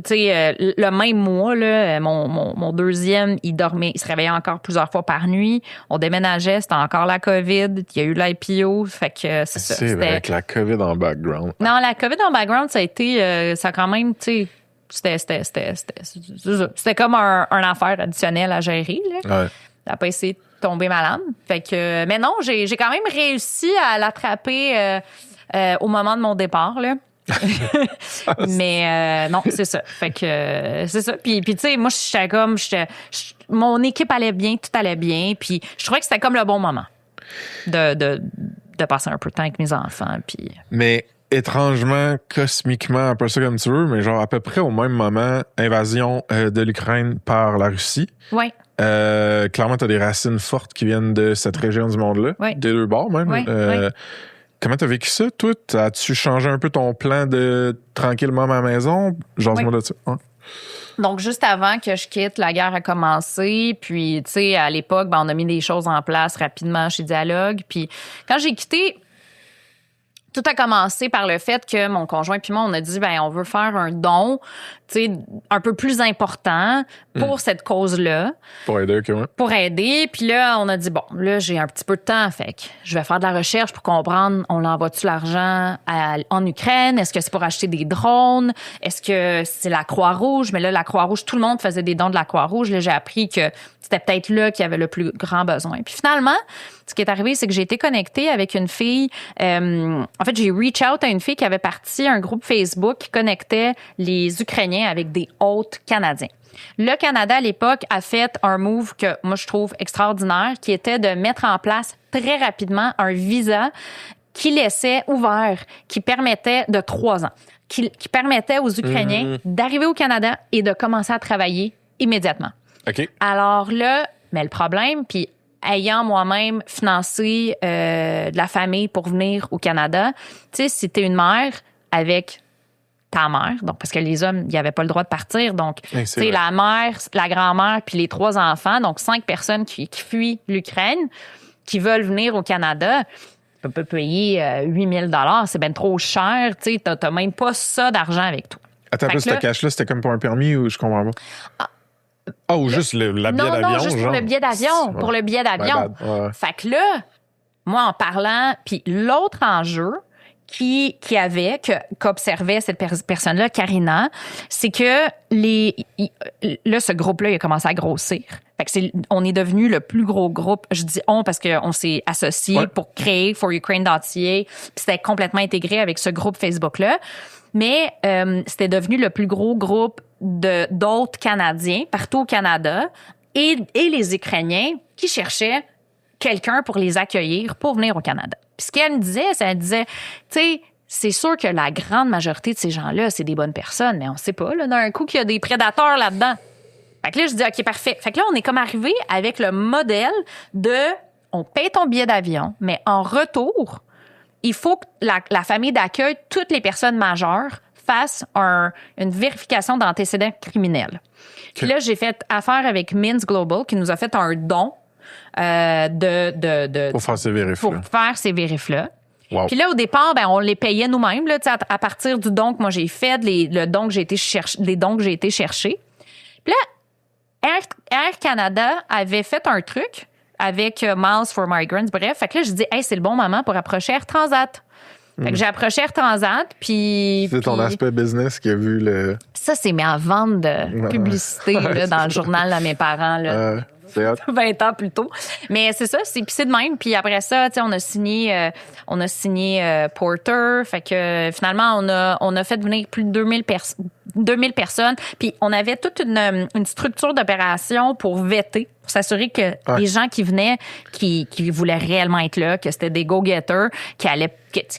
sais, le même mois, là, mon deuxième, il se réveillait encore plusieurs fois par nuit. On déménageait. C'était encore la COVID. Il y a eu l'IPO. Fait que, c'est ça. C'est vrai, avec la COVID en background. Non, la COVID en background, ça a été, ça a quand même, tu sais, c'était comme un affaire additionnelle à gérer, là. Ouais. T'as pas essayé de tomber malade. Fait que, mais non, j'ai quand même réussi à l'attraper au moment de mon départ, là. Mais non, c'est ça. Fait que c'est ça. Puis tu sais, moi, j'étais comme, mon équipe allait bien, tout allait bien. Puis je trouvais que c'était comme le bon moment de passer un peu de temps avec mes enfants. Puis. Mais étrangement, cosmiquement, un peu ça comme tu veux, mais genre à peu près au même moment, invasion de l'Ukraine par la Russie. Oui. Clairement, t'as des racines fortes qui viennent de cette région du monde-là, des 2 bords même. Oui. Comment t'as vécu ça, toi? As-tu changé un peu ton plan de tranquillement à ma maison? Genre, de ça. Ouais. Donc, juste avant que je quitte, la guerre a commencé. Puis, tu sais, à l'époque, on a mis des choses en place rapidement chez Dialogue. Puis, quand j'ai quitté, tout a commencé par le fait que mon conjoint puis moi, on a dit, on veut faire un don, tu sais, un peu plus important pour cette cause-là. Pour aider, OK, ouais. Pour aider. Puis là, on a dit, bon, là, j'ai un petit peu de temps, fait que je vais faire de la recherche pour comprendre, on l'envoie-tu l'argent en Ukraine? Est-ce que c'est pour acheter des drones? Est-ce que c'est la Croix-Rouge? Mais là, la Croix-Rouge, tout le monde faisait des dons de la Croix-Rouge. Là, j'ai appris que c'était peut-être là qu'il y avait le plus grand besoin. Puis finalement, ce qui est arrivé, c'est que j'ai été connectée avec une fille. En fait, j'ai reach out à une fille qui avait parti un groupe Facebook qui connectait les Ukrainiens avec des hôtes canadiens. Le Canada, à l'époque, a fait un move que moi, je trouve extraordinaire, qui était de mettre en place très rapidement un visa qui laissait ouvert, qui permettait de 3 ans, qui permettait aux Ukrainiens d'arriver au Canada et de commencer à travailler immédiatement. OK. Alors là, mais le problème, puis ayant moi-même financé de la famille pour venir au Canada, tu sais, si t'es une mère avec ta mère, donc parce que les hommes, ils n'avaient pas le droit de partir, donc tu sais, la mère, la grand-mère, puis les 3 enfants, donc 5 personnes qui fuient l'Ukraine, qui veulent venir au Canada. peux pas payer 8 000 $, c'est bien trop cher. Tu sais, t'as même pas ça d'argent avec toi. Attends, Fait que ce là- cash-là, c'était comme pour un permis ou je comprends pas? Ah, ou juste la billet d'avion, Non, juste genre? pour le billet d'avion. Ouais. Pour le billet d'avion. My bad. Ouais. Fait que là, moi, en parlant, puis l'autre enjeu qu'observait cette personne-là, Karina, c'est que là, ce groupe-là, il a commencé à grossir. Fait que on est devenu le plus gros groupe. Je dis on parce qu'on s'est associés pour créer forukraine.ca, puis c'était complètement intégré avec ce groupe Facebook-là. Mais c'était devenu le plus gros groupe d'autres Canadiens partout au Canada et les Ukrainiens qui cherchaient quelqu'un pour les accueillir pour venir au Canada. Puis ce qu'elle me disait, tu sais, c'est sûr que la grande majorité de ces gens-là, c'est des bonnes personnes, mais on sait pas, là, d'un coup, qu'il y a des prédateurs là-dedans. Fait que là, je dis, OK, parfait. Fait que là, on est comme arrivé avec le modèle on paye ton billet d'avion, mais en retour, il faut que la famille d'accueil, toutes les personnes majeures, fassent une vérification d'antécédents criminels. Puis là, j'ai fait affaire avec Mins Global, qui nous a fait un don Pour faire ces vérifs. pour faire ces vérifs-là. Wow. Puis là, au départ, on les payait nous-mêmes, là, à partir du don que moi j'ai fait, le don que j'ai été les dons que j'ai été chercher. Puis là, Air Canada avait fait un truc avec Miles for Migrants, bref. Fait que là, je dis, hey, c'est le bon moment pour approcher Air Transat. Fait que j'ai approché Air Transat, puis... C'est ton aspect business qui a vu le... Ça, c'est ma vente de publicité là, dans le journal à mes parents, là. C'est hot. 20 ans plus tôt. Mais c'est ça, c'est de même. Puis après ça, tu sais, on a signé Porter. Fait que finalement, on a fait venir plus de 2000 personnes. Puis on avait toute une structure d'opération pour vetter, pour s'assurer que les gens qui venaient, qui voulaient réellement être là, que c'était des go-getters, qui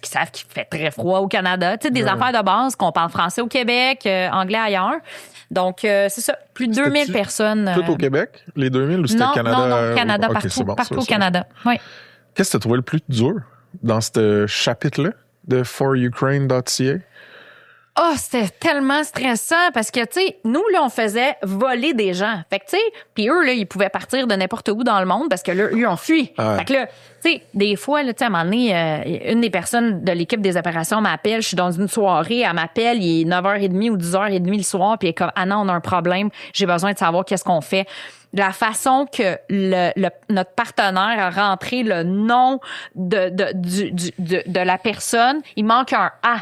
savent qu'il fait très froid au Canada. Tu sais, des affaires de base, qu'on parle français au Québec, anglais ailleurs. Donc, c'est ça. Plus de 2000 personnes. Tout au Québec? Les 2000 ou c'était Canada? Non, Canada, Okay, partout, bon, partout ça, au Canada. Oui. Qu'est-ce que tu as trouvé le plus dur dans ce chapitre-là de forukraine.ca? Oh, c'était tellement stressant parce que, tu sais, nous, là, on faisait voler des gens. Fait que, tu sais, puis eux, là, ils pouvaient partir de n'importe où dans le monde parce que là, eux, on fuit. Ouais. Fait que là, tu sais, des fois, là, tu sais, à un moment donné, une des personnes de l'équipe des opérations m'appelle, je suis dans une soirée, elle m'appelle, il est 9h30 ou 10h30 le soir, puis elle est comme, ah non, on a un problème, j'ai besoin de savoir qu'est-ce qu'on fait. La façon que notre partenaire a rentré le nom de la personne, il manque un A.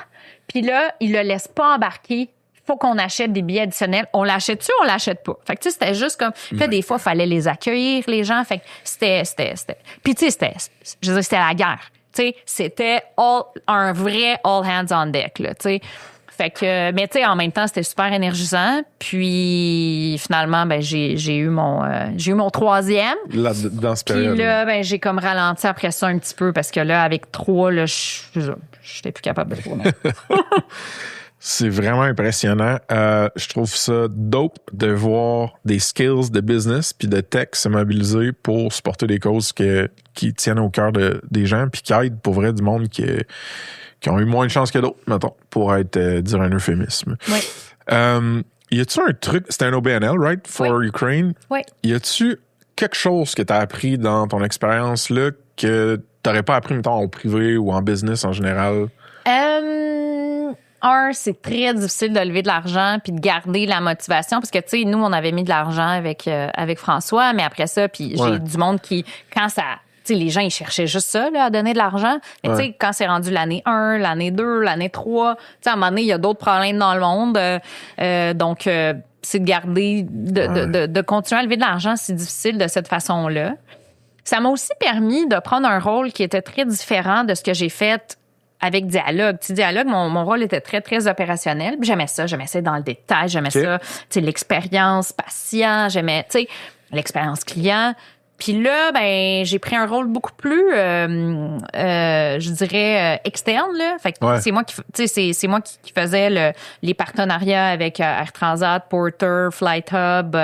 Puis là, il le laisse pas embarquer. Il faut qu'on achète des billets additionnels. On l'achète-tu ou on l'achète pas? Fait que, tu sais, c'était juste comme... Puis là, des fois, il fallait les accueillir, les gens. Fait que c'était... Puis, tu sais, je veux dire, c'était la guerre. Tu sais, c'était un vrai all hands on deck, là, tu sais. Fait que... Mais, tu sais, en même temps, c'était super énergisant. Puis, finalement, ben j'ai eu mon troisième. Là, dans ce Puis période. là, ben, j'ai comme ralenti après ça un petit peu parce que là, avec 3, là, j'étais plus capable de tourner. C'est vraiment impressionnant. Je trouve ça dope de voir des skills de business puis de tech se mobiliser pour supporter des causes qui tiennent au cœur des gens puis qui aident pour vrai du monde qui ont eu moins de chance que d'autres, mettons, pour dire un euphémisme. Oui. Y a-tu un truc, c'était un OBNL, right? For Ukraine. Oui. Y a-tu quelque chose que tu as appris dans ton expérience là que t'aurais pas appris, mettons, en privé ou en business en général? C'est très difficile de lever de l'argent puis de garder la motivation parce que, tu sais, nous, on avait mis de l'argent avec François, mais après ça, puis j'ai du monde qui, quand ça... Tu sais, les gens, ils cherchaient juste ça, là, à donner de l'argent. Mais tu sais, quand c'est rendu l'année 1, l'année 2, l'année 3, tu sais, à un moment donné, il y a d'autres problèmes dans le monde. Donc, c'est de garder, de continuer à lever de l'argent, c'est difficile de cette façon-là. Ça m'a aussi permis de prendre un rôle qui était très différent de ce que j'ai fait avec Dialogue. Tu sais, Dialogue, mon rôle était très, très opérationnel. Puis j'aimais ça dans le détail. J'aimais ça, tu sais, l'expérience patient. J'aimais, tu sais, l'expérience client. Puis là, ben, j'ai pris un rôle beaucoup plus, je dirais, externe, là. Fait que c'est moi c'est moi qui faisais les partenariats avec Air Transat, Porter, Flight Hub,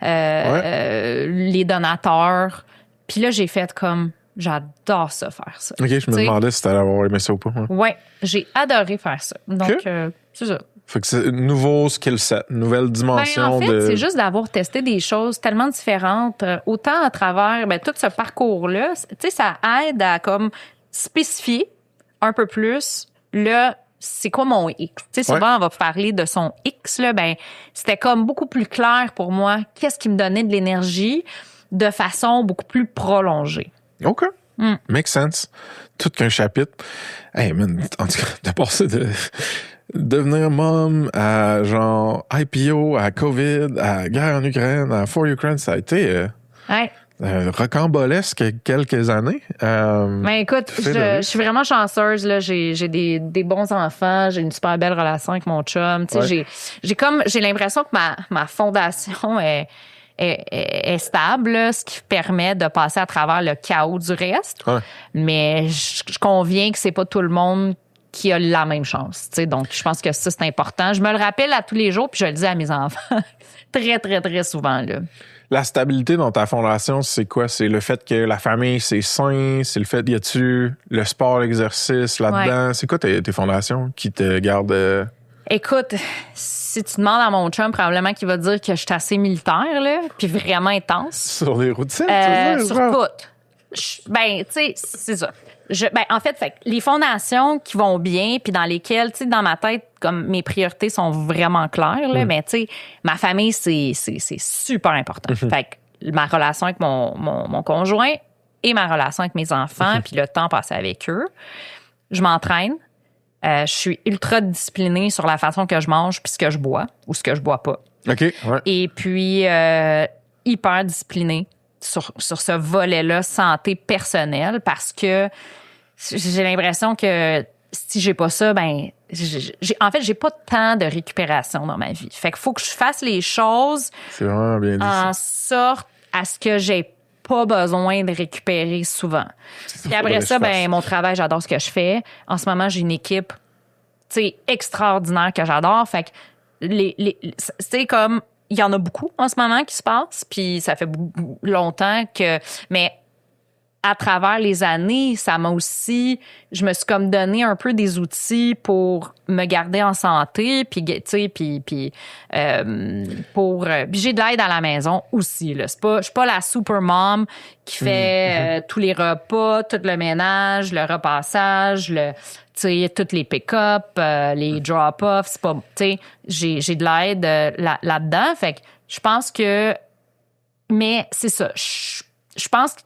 les donateurs. Puis là, j'ai fait comme, j'adore ça, faire ça. OK, je me demandais si t'allais avoir aimé ça ou pas. Ouais, j'ai adoré faire ça. Donc, c'est ça. Fait que c'est un nouveau skill set, une nouvelle dimension en fait, c'est juste d'avoir testé des choses tellement différentes, autant à travers tout ce parcours-là. Tu sais, ça aide à comme spécifier un peu plus, là, c'est quoi mon X? Tu sais, souvent, on va parler de son X, là, ben, c'était comme beaucoup plus clair pour moi qu'est-ce qui me donnait de l'énergie de façon beaucoup plus prolongée. OK. Makes sense. Tout qu'un chapitre. Hey, man, en tout cas, de passer de devenir mom à genre IPO, à COVID, à guerre en Ukraine, à For Ukraine, ça a été Ouais. rocambolesque quelques années. Mais écoute, je suis vraiment chanceuse, là. J'ai des bons enfants, j'ai une super belle relation avec mon chum. Tu sais, j'ai l'impression que ma fondation est stable, là, ce qui permet de passer à travers le chaos du reste. Ouais. Mais je conviens que c'est pas tout le monde qui a la même chance. Tu sais, donc, je pense que ça, c'est important. Je me le rappelle à tous les jours, puis je le dis à mes enfants très, très, très souvent, là. La stabilité dans ta fondation, c'est quoi? C'est le fait que la famille, c'est sain? C'est le fait, y a-tu le sport, l'exercice là-dedans? Ouais. C'est quoi tes fondations qui te gardent... Écoute, si tu demandes à mon chum, probablement qu'il va dire que je suis assez militaire, là, puis vraiment intense. Sur les routines, Sur tout. Ben, tu sais, c'est ça. En fait, les fondations qui vont bien, puis dans lesquelles, tu sais, dans ma tête, comme mes priorités sont vraiment claires, là, mais tu sais, ma famille, c'est super important. Fait que ma relation avec mon conjoint et ma relation avec mes enfants, puis le temps passé avec eux, je m'entraîne. Je suis ultra disciplinée sur la façon que je mange puis ce que je bois ou ce que je bois pas. OK, ouais. Et puis, hyper disciplinée sur ce volet-là, santé personnelle, parce que j'ai l'impression que si j'ai pas ça, ben, en fait, j'ai pas tant de récupération dans ma vie. Fait qu'il faut que je fasse les choses C'est vraiment bien dit. en sorte à ce que j'ai pas besoin de récupérer souvent. Puis après ça, ben, mon travail, j'adore ce que je fais. En ce moment, j'ai une équipe, tu sais, extraordinaire que j'adore. Fait que c'est comme, il y en a beaucoup en ce moment qui se passent, puis ça fait longtemps que, mais à travers les années, ça m'a aussi, je me suis comme donné un peu des outils pour me garder en santé, puis tu sais, puis puis j'ai de l'aide à la maison aussi là. Je suis pas la super mom qui fait tous les repas, tout le ménage, le repassage, tu sais, toutes les pick-up, les drop-offs, c'est pas, tu sais, j'ai de l'aide là-dedans, fait que je pense que, mais c'est ça, je pense que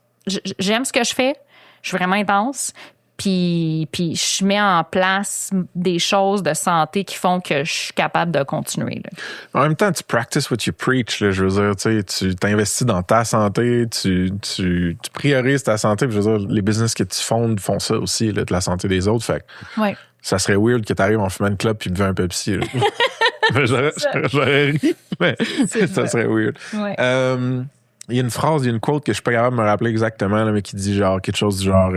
j'aime ce que je fais. Je suis vraiment intense. Puis je mets en place des choses de santé qui font que je suis capable de continuer. Là. En même temps, tu practice what you preach. Là, je veux dire, tu t'investis dans ta santé, tu priorises ta santé. Je veux dire, les business que tu fondes font ça aussi, là, de la santé des autres. Fait que ouais. Ça serait weird que tu arrives en fumant une clope puis buvant un Pepsi. J'aurais ri, mais ça serait weird. Ouais. Il y a une phrase, il y a une quote que je suis pas capable de me rappeler exactement, là, mais qui dit genre quelque chose du genre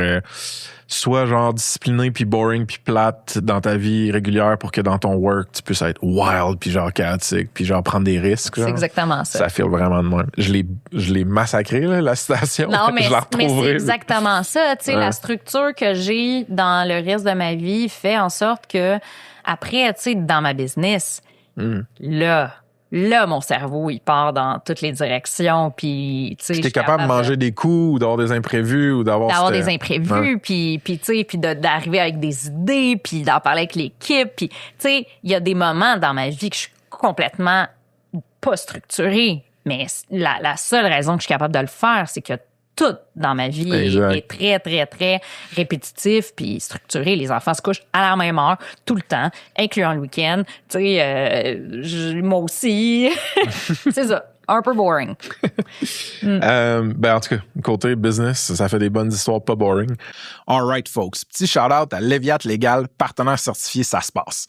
sois genre discipliné puis boring puis plate dans ta vie régulière pour que dans ton work tu puisses être wild puis genre chaotique puis genre prendre des risques. C'est exactement ça. Ça feel vraiment de même. Je l'ai massacré là, la citation. Non, mais, je la retrouverai. C'est exactement ça. Tu sais, la structure que j'ai dans le reste de ma vie fait en sorte que après, tu sais, dans ma business, là, mon cerveau, il part dans toutes les directions, puis tu sais, t'es capable de manger des coups ou d'avoir des imprévus ou d'avoir des imprévus, puis tu sais, puis d'arriver avec des idées, puis d'en parler avec l'équipe, puis tu sais, il y a des moments dans ma vie que je suis complètement pas structurée, mais la seule raison que je suis capable de le faire, c'est que tout dans ma vie est très, très, très répétitif puis structuré. Les enfants se couchent à la même heure, tout le temps, incluant le week-end. Tu sais, moi aussi. C'est ça. Un peu boring. Ben en tout cas, côté business, ça fait des bonnes histoires pas boring. All right, folks. Petit shout-out à Leviat Légal, partenaire certifié Ça se passe.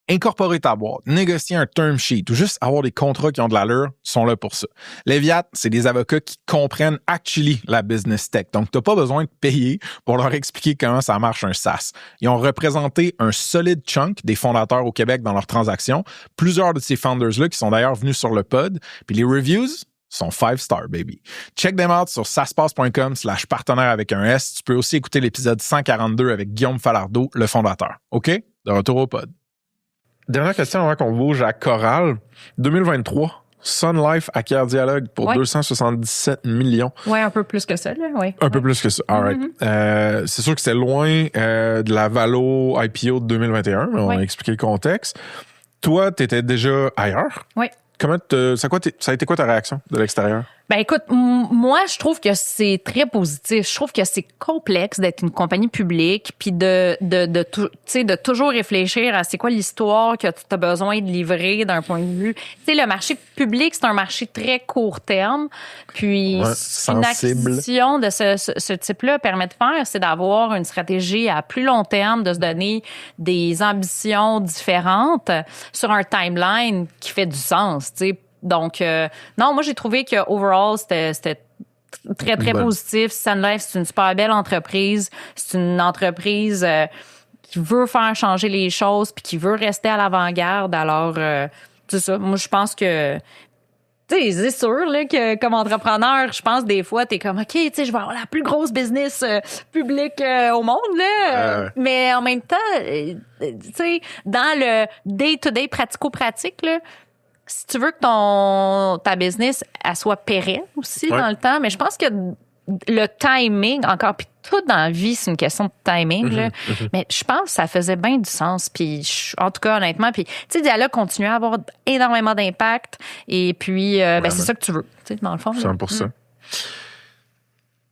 Incorporer ta boîte, négocier un term sheet ou juste avoir des contrats qui ont de l'allure sont là pour ça. Leviat, c'est des avocats qui comprennent actually la business tech. Donc, t'as pas besoin de payer pour leur expliquer comment ça marche un SaaS. Ils ont représenté un solide chunk des fondateurs au Québec dans leurs transactions. Plusieurs de ces founders-là qui sont d'ailleurs venus sur le pod. Puis les reviews sont 5-star, baby. Check them out sur saspace.com/partenaire avec un S. Tu peux aussi écouter l'épisode 142 avec Guillaume Falardeau, le fondateur. OK? De retour au pod. Dernière question avant qu'on bouge à Choral. 2023, Sun Life acquiert Dialogue pour Ouais. 277 millions. Ouais, un peu plus que ça, là, oui. Un peu plus que ça. All right. C'est sûr que c'était loin de la Valo IPO de 2021, mais on a Ouais. expliqué le contexte. Toi, t'étais déjà ailleurs. Oui. Ça a été quoi ta réaction de l'extérieur? Ben écoute, moi je trouve que c'est très positif. Je trouve que c'est complexe d'être une compagnie publique, puis de toujours réfléchir à c'est quoi l'histoire que tu as besoin de livrer d'un point de vue. Tu sais, le marché public, c'est un marché très court terme, puis Ouais, une sensible. acquisition de ce type-là permet de faire, c'est d'avoir une stratégie à plus long terme, de se donner des ambitions différentes sur un timeline qui fait du sens, tu sais. Donc, non, moi, j'ai trouvé que overall, c'était très, très Ouais. positif. Sun Life, c'est une super belle entreprise. C'est une entreprise qui veut faire changer les choses puis qui veut rester à l'avant-garde. Alors, c'est ça. Moi, je pense que... Tu sais, c'est sûr là, que comme entrepreneur, je pense des fois, t'es comme, OK, tu sais, je vais avoir la plus grosse business publique au monde, là. Mais en même temps, tu sais, dans le day-to-day pratico-pratique, là, si tu veux que ta business elle soit pérenne aussi Ouais. dans le temps, mais je pense que le timing, encore, puis tout dans la vie, c'est une question de timing, là. Mais je pense que ça faisait bien du sens. Puis, en tout cas, honnêtement, puis, tu sais, Dialogue continue à avoir énormément d'impact. Et puis, ben, c'est ça que tu veux, tu sais, dans le fond. là. 100%.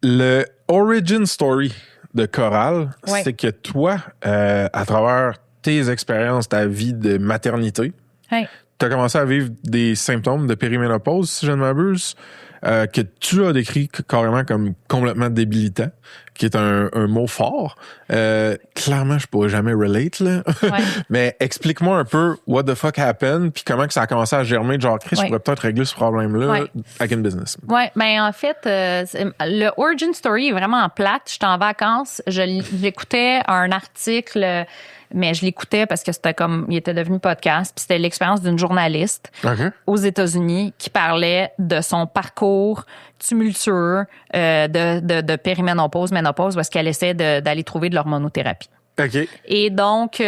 Le origin story de Coral, Ouais. c'est que toi, à travers tes expériences, ta vie de maternité, Hey. tu as commencé à vivre des symptômes de périménopause, si je ne m'abuse, que tu as décrit carrément comme complètement débilitant, qui est un mot fort. Clairement, je pourrais jamais relate, là. Ouais. Mais explique-moi un peu what the fuck happened, puis comment que ça a commencé à germer, genre, Chris, je Ouais. pourrais peut-être régler ce problème-là Ouais. avec une business. Ouais, ben en fait, le origin story est vraiment plate. J'étais en vacances, j'écoutais un article, mais je l'écoutais parce que c'était comme, il était devenu podcast, puis c'était l'expérience d'une journaliste OK. aux États-Unis qui parlait de son parcours tumultueux de périménopause, ménopause, où est-ce qu'elle essaie d'aller trouver de l'hormonothérapie. OK. Et donc,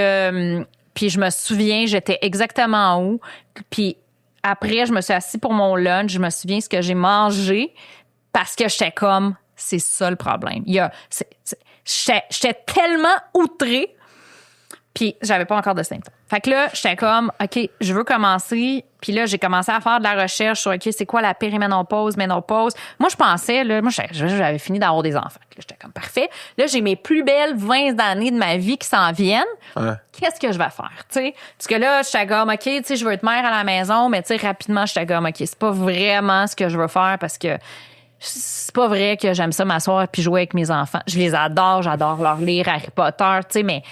puis je me souviens, j'étais exactement où. Puis après, je me suis assise pour mon lunch. Je me souviens ce que j'ai mangé parce que j'étais comme, c'est ça le problème. J'étais tellement outrée. Puis j'avais pas encore de symptômes. Fait que là, j'étais comme, OK, je veux commencer. Puis là, j'ai commencé à faire de la recherche sur, OK, c'est quoi la périménopause, ménopause. Moi, je pensais, là, j'avais fini d'avoir des enfants. Là, j'étais comme, parfait. Là, j'ai mes plus belles 20 années de ma vie qui s'en viennent. Ouais. Qu'est-ce que je vais faire, tu sais? Parce que là, j'étais comme, OK, tu sais, je veux être mère à la maison, mais tu sais, rapidement, j'étais comme, OK, c'est pas vraiment ce que je veux faire parce que c'est pas vrai que j'aime ça m'asseoir puis jouer avec mes enfants. Je les adore, j'adore leur lire Harry Potter, tu sais, mais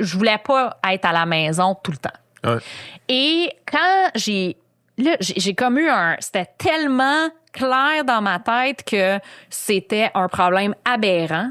je voulais pas être à la maison tout le temps. Ouais. Et quand j'ai comme eu c'était tellement clair dans ma tête que c'était un problème aberrant.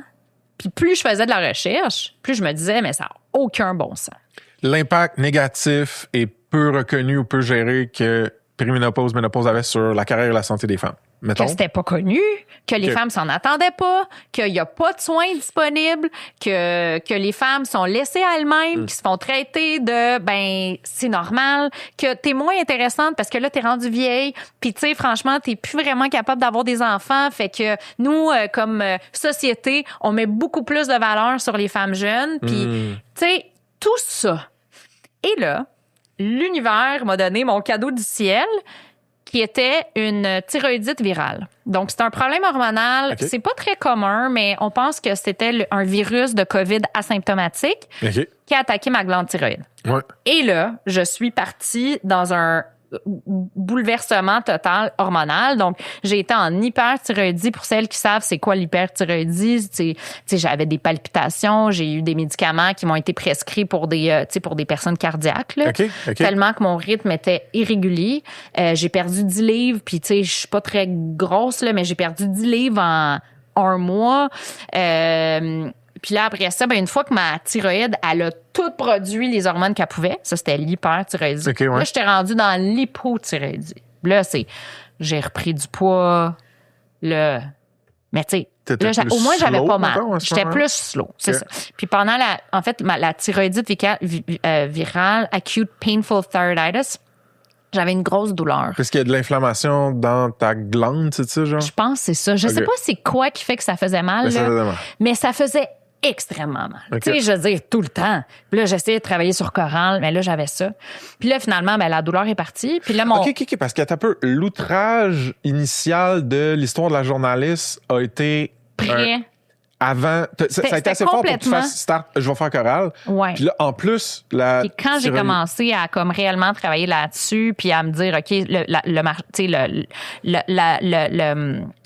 Puis plus je faisais de la recherche, plus je me disais, mais ça n'a aucun bon sens. L'impact négatif et peu reconnu ou peu géré que périménopause, ménopause avait sur la carrière et la santé des femmes. Mettons. Que c'était pas connu, que les Ok. femmes s'en attendaient pas, qu'il y a pas de soins disponibles, que les femmes sont laissées à elles-mêmes, qui se font traiter de ben c'est normal, que t'es moins intéressante parce que là t'es rendue vieille, puis tu sais franchement t'es plus vraiment capable d'avoir des enfants, fait que nous comme société on met beaucoup plus de valeur sur les femmes jeunes, puis tu sais tout ça. Et là l'univers m'a donné mon cadeau du ciel, qui était une thyroïdite virale. Donc, c'est un problème hormonal. OK. C'est pas très commun, mais on pense que c'était un virus de COVID asymptomatique OK. qui a attaqué ma glande thyroïde. Ouais. Et là, je suis partie dans un bouleversement total hormonal. Donc, j'ai été en hyperthyroïdie. Pour celles qui savent c'est quoi l'hyperthyroïdie, tu sais, j'avais des palpitations, j'ai eu des médicaments qui m'ont été prescrits pour des personnes cardiaques, là. OK. Tellement que mon rythme était irrégulier. J'ai perdu 10 livres, puis tu sais, je suis pas très grosse, là, mais j'ai perdu 10 livres en un mois. Puis là, après ça, ben, une fois que ma thyroïde, elle a tout produit les hormones qu'elle pouvait, ça, c'était l'hyperthyroïdie. OK, ouais. Là, j'étais rendue dans l'hypothyroïdie. Là, j'ai repris du poids, là. Mais tu sais, T'étais là, plus au moins, j'avais slow, pas mal. mettons, à ce J'étais moment-là? plus slow, c'est OK. ça. Puis pendant la thyroïdite virale, acute painful thyroiditis, J'avais une grosse douleur. Parce qu'il y a de l'inflammation dans ta glande, c'est ça, genre? Je pense que c'est ça. Je sais Ok. pas c'est quoi qui fait que ça faisait mal, Mais ça là, faisait mal. mais ça faisait extrêmement mal. Ok. Tu sais, je veux dire, tout le temps. Puis là, j'essayais de travailler sur Coral, mais là, j'avais ça. Puis là, finalement, ben, la douleur est partie. Puis là, mon... OK, parce que t'as peu l'outrage initial de l'histoire de la journaliste a été prêt. avant. Ça a été assez fort pour que tu complètement- fasses start. Je vais faire chorale. Ouais. Puis là, en plus, la. Puis quand j'ai thyroïde- commencé à comme réellement travailler là-dessus, puis à me dire, OK,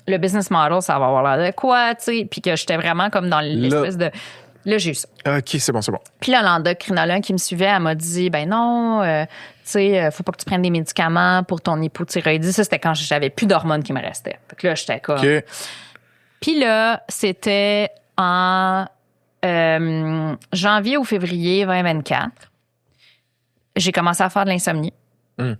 le business model, ça va avoir l'air de quoi, tu sais, puis que j'étais vraiment comme dans l'espèce de... Là, j'ai eu ça. OK, c'est bon. Puis là, l'endocrinologue qui me suivait, elle m'a dit, ben non, tu sais, faut pas que tu prennes des médicaments pour ton hypothyroïdie. Ça, c'était quand j'avais plus d'hormones qui me restaient. Fait que là, j'étais comme... OK. Puis là, c'était en janvier ou février 2024. J'ai commencé à faire de l'insomnie.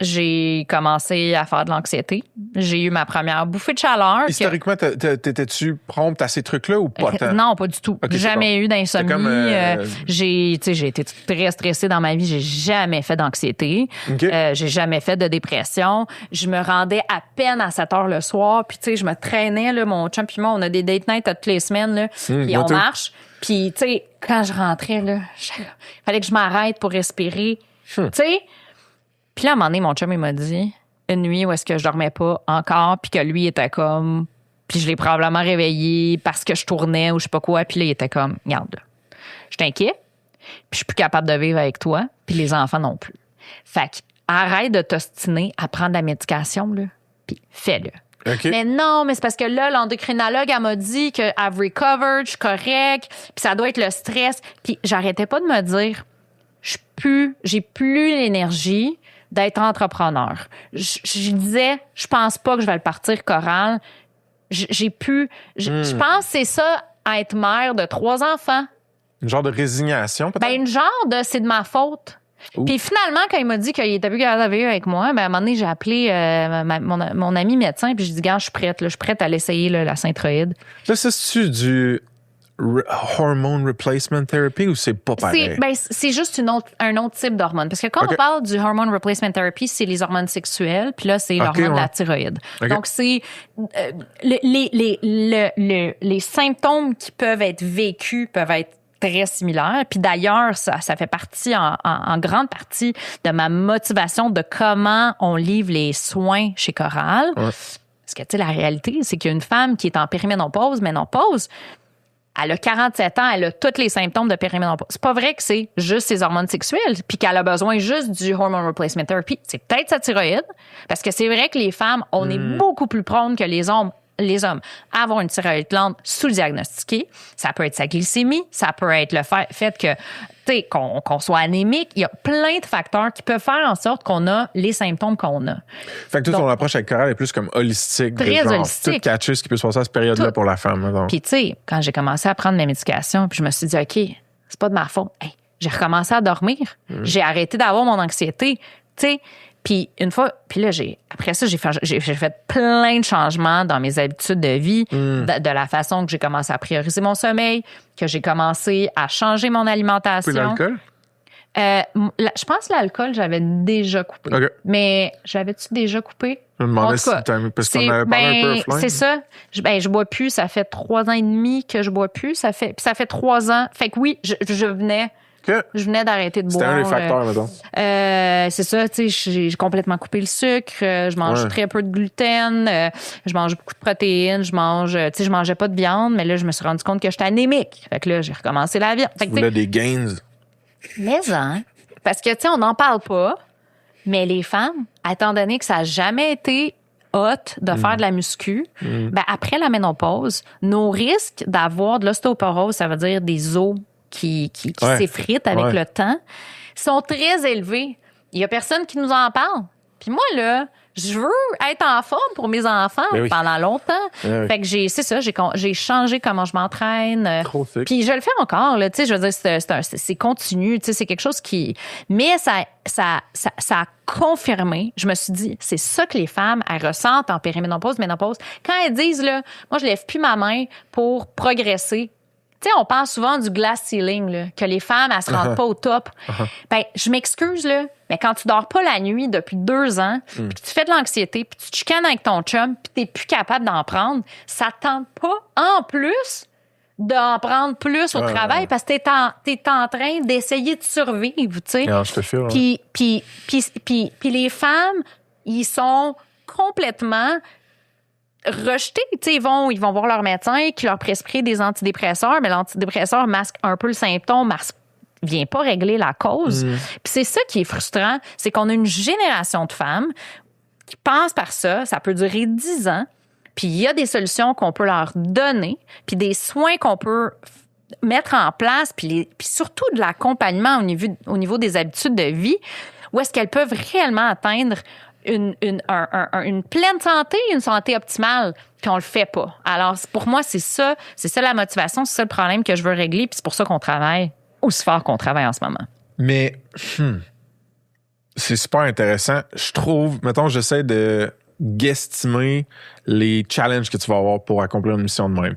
J'ai commencé à faire de l'anxiété. J'ai eu ma première bouffée de chaleur. Historiquement, t'étais-tu prompte à ces trucs-là ou pas tant? Non, pas du tout. Ok, c'est Jamais bon. eu d'insomnie. C'est comme, J'ai été très stressée dans ma vie. J'ai jamais fait d'anxiété. Ok. J'ai jamais fait de dépression. Je me rendais à peine à 7 heures le soir. Puis, tu sais, je me traînais, là, mon chum puis moi, on a des date nights toutes les semaines, là. Puis on toi? marche. Puis, tu sais, quand je rentrais, là, fallait que je m'arrête pour respirer. Tu sais? Puis là, à un moment donné, mon chum, il m'a dit une nuit où est-ce que je dormais pas encore, puis que lui était comme... Puis je l'ai probablement réveillé parce que je tournais ou je sais pas quoi. Puis là, il était comme, regarde, là, je suis inquiet, puis je suis plus capable de vivre avec toi, puis les enfants non plus. Fait que arrête de t'ostiner à prendre la médication, là, puis fais-le. OK. Mais non, mais c'est parce que là, l'endocrinologue, elle m'a dit que I've recovered, je suis correct, puis ça doit être le stress. Puis j'arrêtais pas de me dire, j'ai plus l'énergie d'être entrepreneur. Je disais, je pense pas que je vais le partir choral. Je pense que c'est ça, être mère de 3 enfants. Une genre de résignation, peut-être? Ben, une genre de c'est de ma faute. Ouh. Puis finalement, quand il m'a dit qu'il était plus capable de vivre avec moi, ben, à un moment donday, j'ai appelé mon ami médecin, puis j'ai dit, gars, je suis prête, là, je suis prête à l'essayer, là, la synthroïde. Là, c'est-tu du hormone replacement therapy ou c'est pas pareil? C'est juste un autre type d'hormone. Parce que quand OK. on parle du hormone replacement therapy, c'est les hormones sexuelles, puis là, c'est OK, l'hormone de ouais. la thyroïde. OK. Donc, c'est les symptômes qui peuvent être vécus peuvent être très similaires. Puis d'ailleurs, ça fait partie, en grande partie, de ma motivation de comment on livre les soins chez Coral. Ouais. Parce que, tu sais, la réalité, c'est qu'une femme qui est en périménopause, elle a 47 ans, elle a tous les symptômes de périménopause. C'est pas vrai que c'est juste ses hormones sexuelles puis qu'elle a besoin juste du hormone replacement therapy. C'est peut-être sa thyroïde, parce que c'est vrai que les femmes, on est beaucoup plus prônes que les hommes à avoir une thyroïde glande sous-diagnostiquée. Ça peut être sa glycémie, ça peut être le fait que, tu sais, qu'on soit anémique. Il y a plein de facteurs qui peuvent faire en sorte qu'on a les symptômes qu'on a. Fait que toi, ton Donc- approche avec Coral est plus comme holistique. de Très genre, holistique. Tout catcher ce qui peut se passer à cette période-là Tout. pour la femme. mettons. Puis, tu sais, quand j'ai commencé à prendre mes médications, puis je me suis dit, OK, c'est pas de ma faute. Hey, j'ai recommencé à dormir. J'ai arrêté d'avoir mon anxiété. Tu sais, puis une fois, puis là, après ça, j'ai fait plein de changements dans mes habitudes de vie, de la façon que j'ai commencé à prioriser mon sommeil, que j'ai commencé à changer mon alimentation. Puis l'alcool? Je pense que l'alcool, j'avais déjà coupé. OK. Mais j'avais-tu déjà coupé? Je me demandais En tout si cas, t'as parce qu'on avait parlé un peu offline. c'est ça. Je bois plus. Ça fait 3 ans et demi que je bois plus. Ça fait 3 ans. Fait que oui, je venais d'arrêter de C'était boire. un des facteurs, mettons. C'est ça, tu sais, j'ai complètement coupé le sucre. Je mange Ouais. très peu de gluten. Je mange beaucoup de protéines. Je mangeais pas de viande, mais là, je me suis rendu compte que j'étais anémique. Fait que là, j'ai recommencé la viande. Fait que, Tu voulais des gains. mais parce que, tu sais, on n'en parle pas, mais les femmes, étant donné que ça n'a jamais été hot de faire de la muscu, ben après la ménopause, nos risques d'avoir de l'ostéoporose, ça veut dire des os qui Ouais. s'effritent avec Ouais. le temps, sont très élevés. Il y a personne qui nous en parle. Puis moi, là, je veux être en forme pour mes enfants Ben oui. pendant longtemps. Ben oui. Fait que j'ai changé comment je m'entraîne. Trop sick. Puis je le fais encore, là. Tu sais, je veux dire, c'est continu. Tu sais, c'est quelque chose qui. Mais ça a confirmé. Je me suis dit, c'est ça que les femmes, elles ressentent en périménopause, ménopause. Quand elles disent, là, moi, je lève plus ma main pour progresser. Tu sais, on parle souvent du glass ceiling, là, que les femmes, elles se rendent pas au top. Ben, je m'excuse, là, mais quand tu dors pas la nuit depuis 2 ans, puis que tu fais de l'anxiété, puis tu te chicanes avec ton chum, puis t'es plus capable d'en prendre, ça te tente pas, en plus, d'en prendre plus au travail parce que t'es en train d'essayer de survivre, tu sais. Non, je te file. Puis les femmes, ils sont complètement rejetés. Tu sais, ils vont voir leur médecin qui leur prescrit des antidépresseurs, mais l'antidépresseur masque un peu le symptôme, vient pas régler la cause. Puis c'est ça qui est frustrant, c'est qu'on a une génération de femmes qui passent par ça. Ça peut durer 10 ans. Puis il y a des solutions qu'on peut leur donner, puis des soins qu'on peut mettre en place, puis surtout de l'accompagnement au niveau des habitudes de vie, où est-ce qu'elles peuvent réellement atteindre une pleine santé, une santé optimale, puis on le fait pas. Alors, pour moi, c'est ça la motivation, c'est ça le problème que je veux régler, puis c'est pour ça qu'on travaille aussi fort qu'on travaille en ce moment. Mais c'est super intéressant. Je trouve, mettons, j'essaie de guesstimer les challenges que tu vas avoir pour accomplir une mission de même.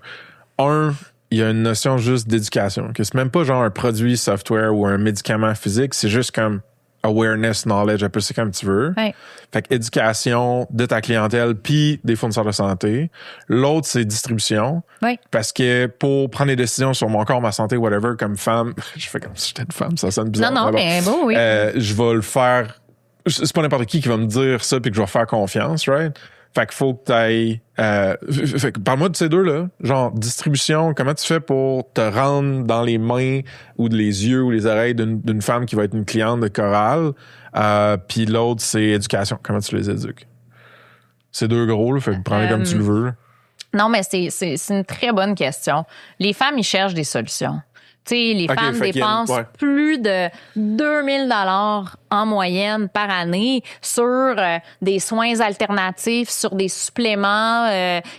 Il y a une notion juste d'éducation, que c'est même pas genre un produit software ou un médicament physique, c'est juste comme awareness, knowledge, appelle ça comme tu veux. Ouais. Fait que éducation de ta clientèle puis des fournisseurs de santé. L'autre, c'est distribution. Oui. Parce que pour prendre des décisions sur mon corps, ma santé, whatever, comme femme, je fais comme si j'étais une femme, ça sonne bizarre. Non, mais bon, oui. Je vais le faire. C'est pas n'importe qui va me dire ça puis que je vais faire confiance, right? Fait qu'il faut que t'ailles... fait que parle-moi de ces deux-là. Genre, distribution, comment tu fais pour te rendre dans les mains ou les yeux ou les oreilles d'une femme qui va être une cliente de chorale? Puis l'autre, c'est éducation. Comment tu les éduques? C'est deux gros, là. Fait que prends-les comme tu le veux. Non, mais c'est une très bonne question. Les femmes, ils cherchent des solutions. Tu sais, les femmes dépensent plus de 2000 $ en moyenne par année sur des soins alternatifs, sur des suppléments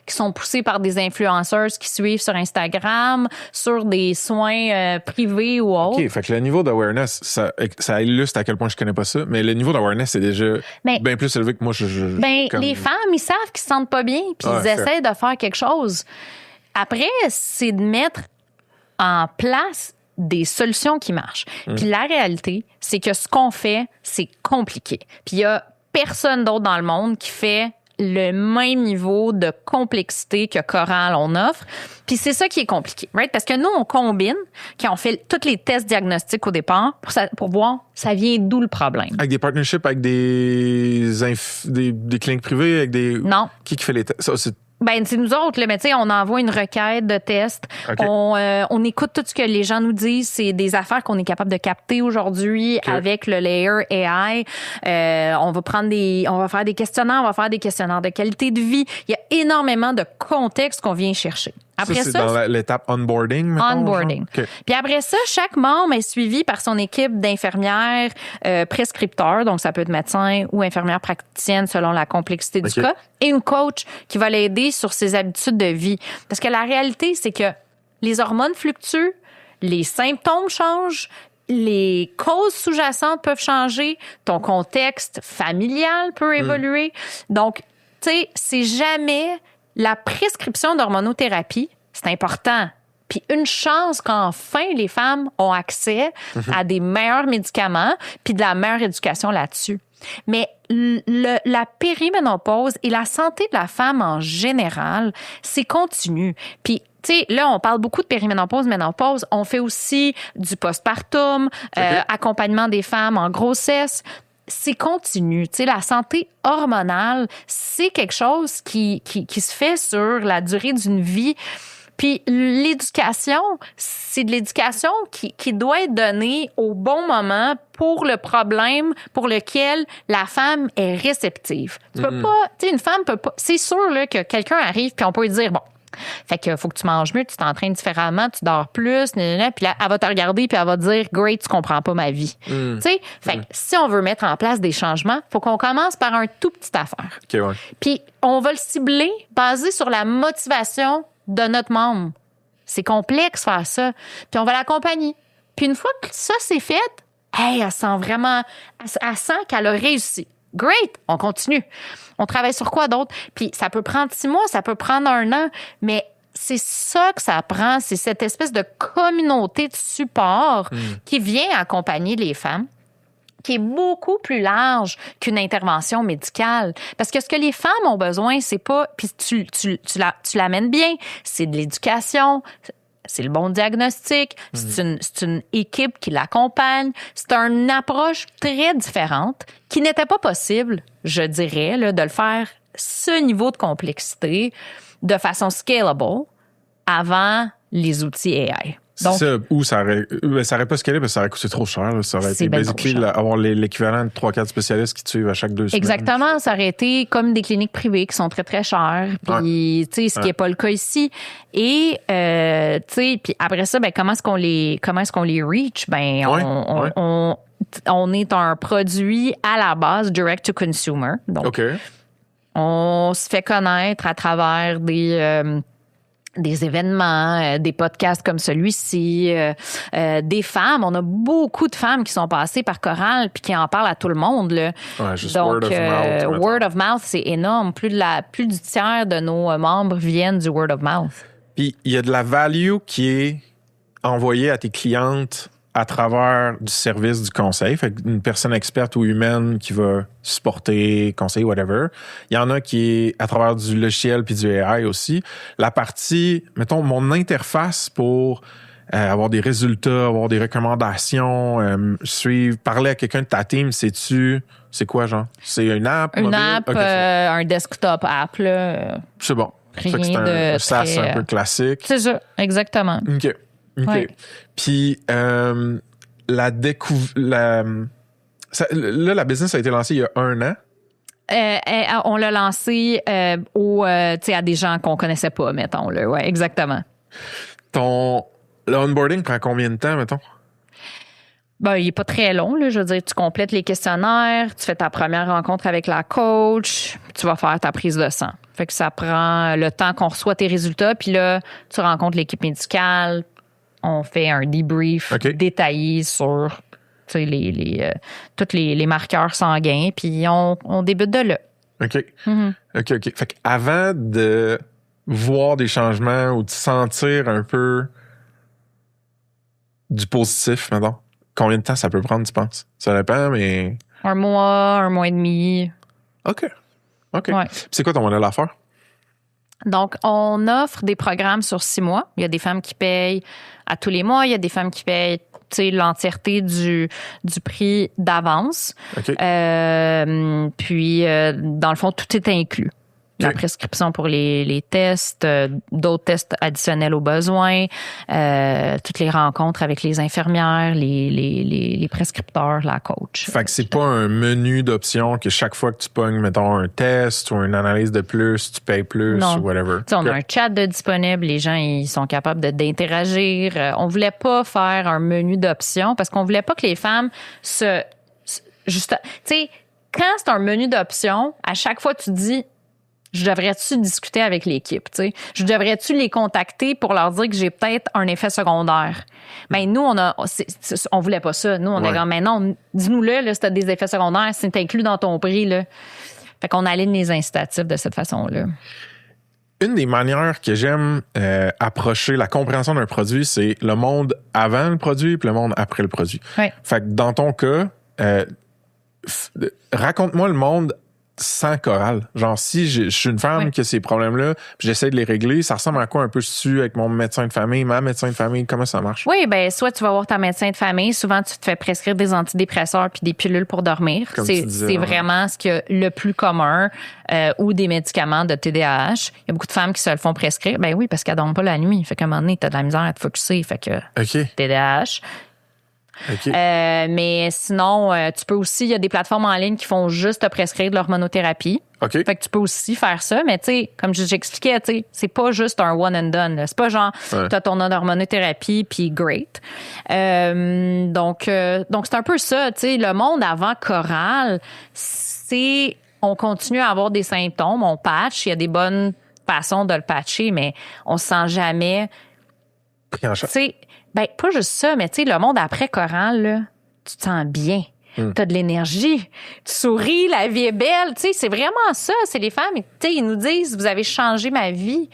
qui sont poussés par des influenceurs qui suivent sur Instagram, sur des soins privés ou autres. OK, fait que le niveau d'awareness, ça illustre à quel point je connais pas ça, mais le niveau d'awareness, c'est déjà bien plus élevé que moi. Les femmes, ils savent qu'ils se sentent pas bien, puis ils essaient de faire quelque chose. Après, c'est de mettre en place des solutions qui marchent. Puis la réalité, c'est que ce qu'on fait, c'est compliqué. Puis il y a personne d'autre dans le monde qui fait le même niveau de complexité que Coral on offre. Puis c'est ça qui est compliqué, right? Parce que nous, on combine, quand on fait tous les tests diagnostiques au départ pour voir ça vient d'où le problème. Avec des partnerships, avec des cliniques privées, avec des... Non. Qui fait les tests? Ça, c'est c'est nous autres, là, mais tu sais, on envoie une requête de test. Okay. On écoute tout ce que les gens nous disent. C'est des affaires qu'on est capable de capter aujourd'hui avec le layer AI. On va faire des questionnaires, on va faire des questionnaires de qualité de vie. Il y a énormément de contexte qu'on vient chercher. Après ça, c'est dans l'étape onboarding, mettons, onboarding. Okay. Puis après ça, chaque membre est suivi par son équipe d'infirmières prescripteurs, donc ça peut être médecin ou infirmière praticienne selon la complexité du cas, et une coach qui va l'aider sur ses habitudes de vie. Parce que la réalité, c'est que les hormones fluctuent, les symptômes changent, les causes sous-jacentes peuvent changer, ton contexte familial peut évoluer. Donc, tu sais, c'est jamais... La prescription d'hormonothérapie, c'est important. Puis une chance qu'enfin les femmes ont accès à des meilleurs médicaments puis de la meilleure éducation là-dessus. Mais la périménopause et la santé de la femme en général, c'est continu. Puis tu sais, là, on parle beaucoup de périménopause, ménopause. On fait aussi du postpartum, accompagnement des femmes en grossesse. C'est continu. Tu sais, la santé hormonale, c'est quelque chose qui se fait sur la durée d'une vie. Puis l'éducation, c'est de l'éducation qui doit être donnée au bon moment pour le problème pour lequel la femme est réceptive. Tu peux pas, tu sais, une femme peut pas. C'est sûr là, que quelqu'un arrive puis on peut lui dire bon. Fait que faut que tu manges mieux, tu t'entraînes différemment, tu dors plus, puis là, elle va te regarder puis elle va te dire « Great, tu comprends pas ma vie ». Tu sais, fait que si on veut mettre en place des changements, faut qu'on commence par un tout petit affaire. Okay, ouais. Puis on va le cibler basé sur la motivation de notre membre. C'est complexe faire ça. Puis on va l'accompagner. Puis une fois que ça c'est fait, elle sent vraiment, elle sent qu'elle a réussi. Great, on continue. On travaille sur quoi d'autre? Puis ça peut prendre 6 mois, ça peut prendre 1 an, mais c'est ça que ça prend, c'est cette espèce de communauté de support qui vient accompagner les femmes, qui est beaucoup plus large qu'une intervention médicale. Parce que ce que les femmes ont besoin, c'est pas... Puis tu l'amènes bien, c'est de l'éducation, c'est le bon diagnostic, c'est une équipe qui l'accompagne. C'est une approche très différente qui n'était pas possible, je dirais, là, de le faire ce niveau de complexité de façon scalable avant les outils AI. Donc, c'est ça, ou ça aurait pas scalé parce que ça aurait coûté trop cher. Là. Ça aurait été bien basically trop cher. avoir l'équivalent de 3-4 spécialistes qui te suivent à chaque 2 semaines. exactement, ça aurait été comme des cliniques privées qui sont très, très chères. Puis, tu sais, ce qui n'est pas le cas ici. Et, tu sais, puis après ça, ben, comment est-ce qu'on les reach? Ben, on est un produit à la base direct to consumer. Donc, OK. on se fait connaître à travers des événements, des podcasts comme celui-ci, des femmes. On a beaucoup de femmes qui sont passées par Chorale puis qui en parlent à tout le monde. Là. Ouais, juste Donc, word of mouth. word of mouth, c'est énorme. Plus du tiers de nos membres viennent du word of mouth. Puis il y a de la value qui est envoyée à tes clientes à travers du service du conseil. Fait une personne experte ou humaine qui va supporter, conseiller, whatever. Il y en a qui est à travers du logiciel puis du AI aussi. La partie, mettons, mon interface pour avoir des résultats, avoir des recommandations, parler à quelqu'un de ta team, c'est quoi, genre? C'est une app? Une mobile? app, Okay, un desktop app, là. c'est bon. Fait que Rien c'est un de SaaS très, un peu classique. C'est ça, exactement. OK. Ouais. Puis, la business a été lancée il y a 1 an. On l'a lancé à des gens qu'on connaissait pas, mettons. Là. Ouais, exactement. Le onboarding prend combien de temps, mettons? Ben, il est pas très long, là. Je veux dire, tu complètes les questionnaires, tu fais ta première rencontre avec la coach, tu vas faire ta prise de sang. Fait que ça prend le temps qu'on reçoit tes résultats, puis là, tu rencontres l'équipe médicale, on fait un debrief détaillé sur tous les marqueurs sanguins, puis on débute de là. OK. OK. Fait qu'avant de voir des changements ou de sentir un peu du positif, mettons, combien de temps ça peut prendre, tu penses? Ça dépend, mais... 1 mois, 1 mois et demi. OK. Ouais. C'est quoi ton modèle d'affaires? Donc, on offre des programmes sur 6 mois. Il y a des femmes qui payent à tous les mois. Il y a des femmes qui payent l'entièreté du prix d'avance. OK. Puis, dans le fond, tout est inclus. La prescription pour les tests, d'autres tests additionnels aux besoins, toutes les rencontres avec les infirmières, les prescripteurs, la coach. Fait que c'est pas un menu d'options que chaque fois que tu pognes, mettons, un test ou une analyse de plus, tu payes plus ou whatever. T'sais, on a un chat de disponible, les gens ils sont capables d'interagir. On voulait pas faire un menu d'options parce qu'on voulait pas que les femmes tu sais, quand c'est un menu d'options, à chaque fois tu dis je devrais-tu discuter avec l'équipe, tu sais? Je devrais-tu les contacter pour leur dire que j'ai peut-être un effet secondaire? Ben, nous, on voulait pas ça. Nous, on est comme, mais non, dis-nous-le, là, si t'as des effets secondaires, c'est inclus dans ton prix, là. Fait qu'on aligne les incitatifs de cette façon-là. Une des manières que j'aime approcher la compréhension d'un produit, c'est le monde avant le produit puis le monde après le produit. Ouais. Fait que dans ton cas, raconte-moi le monde sans Chorale. Genre, si je suis une femme qui a ces problèmes-là, puis j'essaie de les régler, ça ressemble à quoi un peu dessus avec mon médecin de famille, ma médecin de famille, comment ça marche? Oui, ben soit tu vas voir ta médecin de famille, souvent tu te fais prescrire des antidépresseurs puis des pilules pour dormir. C'est vraiment ce qu'il y a le plus commun, ou des médicaments de TDAH. Il y a beaucoup de femmes qui se le font prescrire. Ben oui, parce qu'elles dorment pas la nuit. Fait qu'à un moment donné, t'as de la misère à te focusser. Fait que TDAH. Okay. Mais sinon, tu peux aussi, il y a des plateformes en ligne qui font juste te prescrire de l'hormonothérapie. Okay. Fait que tu peux aussi faire ça, mais tu sais, comme j'expliquais, tu sais, c'est pas juste un one and done. Là. C'est pas genre, t'as ton hormonothérapie puis great. Donc c'est un peu ça, tu sais, le monde avant Chorale, c'est, on continue à avoir des symptômes, on patch, il y a des bonnes façons de le patcher, mais on se sent jamais, pris en charge. tu sais. Ben, pas juste ça, mais tu sais, le monde après Chorale, là, tu te sens bien. t'as de l'énergie, tu souris, la vie est belle. Tu sais, c'est vraiment ça. C'est les femmes, tu sais, ils nous disent, vous avez changé ma vie.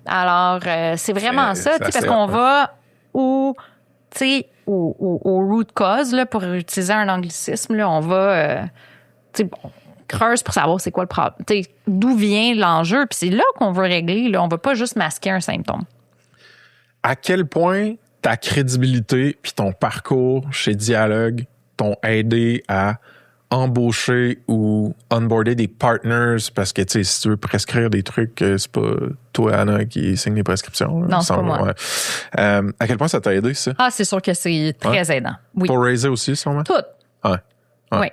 Alors, c'est vraiment ça, tu sais, parce qu'on va au root cause, là, pour utiliser un anglicisme, là, on va, tu sais, creuse pour savoir c'est quoi le problème, tu sais, d'où vient l'enjeu, puis c'est là qu'on veut régler, là, on veut pas juste masquer un symptôme. À quel point ta crédibilité puis ton parcours chez Dialogue t'ont aidé à embaucher ou onboarder des partners, parce que, tu sais, si tu veux prescrire des trucs, c'est pas toi, Anna, qui signe les prescriptions. Là, non, c'est pas moi. Ouais. À quel point ça t'a aidé, ça? Ah, c'est sûr que c'est très aidant. Oui. Pour raiser aussi, sûrement? Tout. Ouais. Oui.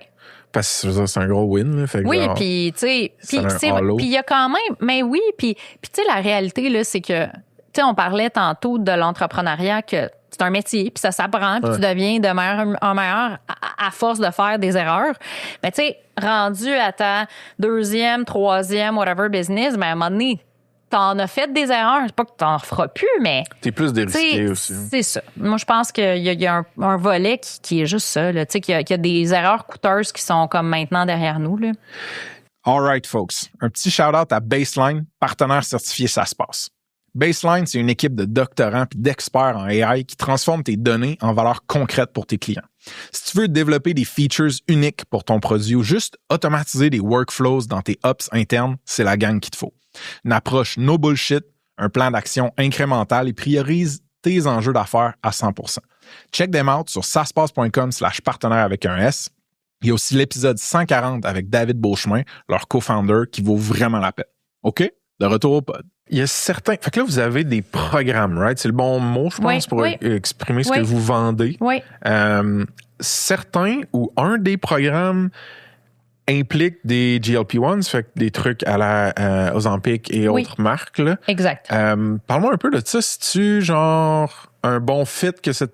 Parce que c'est un gros win. Là, fait que oui, genre, puis tu sais, puis il y a quand même, mais oui, puis tu sais, la réalité, là, c'est que, tu sais, on parlait tantôt de l'entrepreneuriat, que c'est un métier, puis ça s'apprend, puis tu deviens de meilleur en meilleur à force de faire des erreurs. Mais tu sais, rendu à ta deuxième, troisième, whatever business, ben à un moment donné, t'en as fait des erreurs. C'est pas que t'en feras plus, mais... T'es plus dérisqué aussi. C'est ça. Moi, je pense qu'il y a un volet qui est juste ça, là. Tu sais, qu'il y a des erreurs coûteuses qui sont comme maintenant derrière nous, là. All right, folks. Un petit shout-out à Baseline, partenaire certifié Ça se passe. Baseline, c'est une équipe de doctorants et d'experts en AI qui transforme tes données en valeur concrète pour tes clients. Si tu veux développer des features uniques pour ton produit ou juste automatiser des workflows dans tes ops internes, c'est la gang qu'il te faut. Une approche no bullshit, un plan d'action incrémental et priorise tes enjeux d'affaires à 100%. Check them out sur saspace.com/partenaire avec un S. Il y a aussi l'épisode 140 avec David Beauchemin, leur co-founder, qui vaut vraiment la peine. OK? De retour au pod. Il y a certains... Fait que là, vous avez des programmes, right? C'est le bon mot, je pense, pour exprimer ce que vous vendez. Oui. Certains ou un des programmes implique des GLP-1s, fait que des trucs à la Ozempic et autres marques. Là. Exact. Parle-moi un peu de ça. C'est-tu genre un bon fit que ce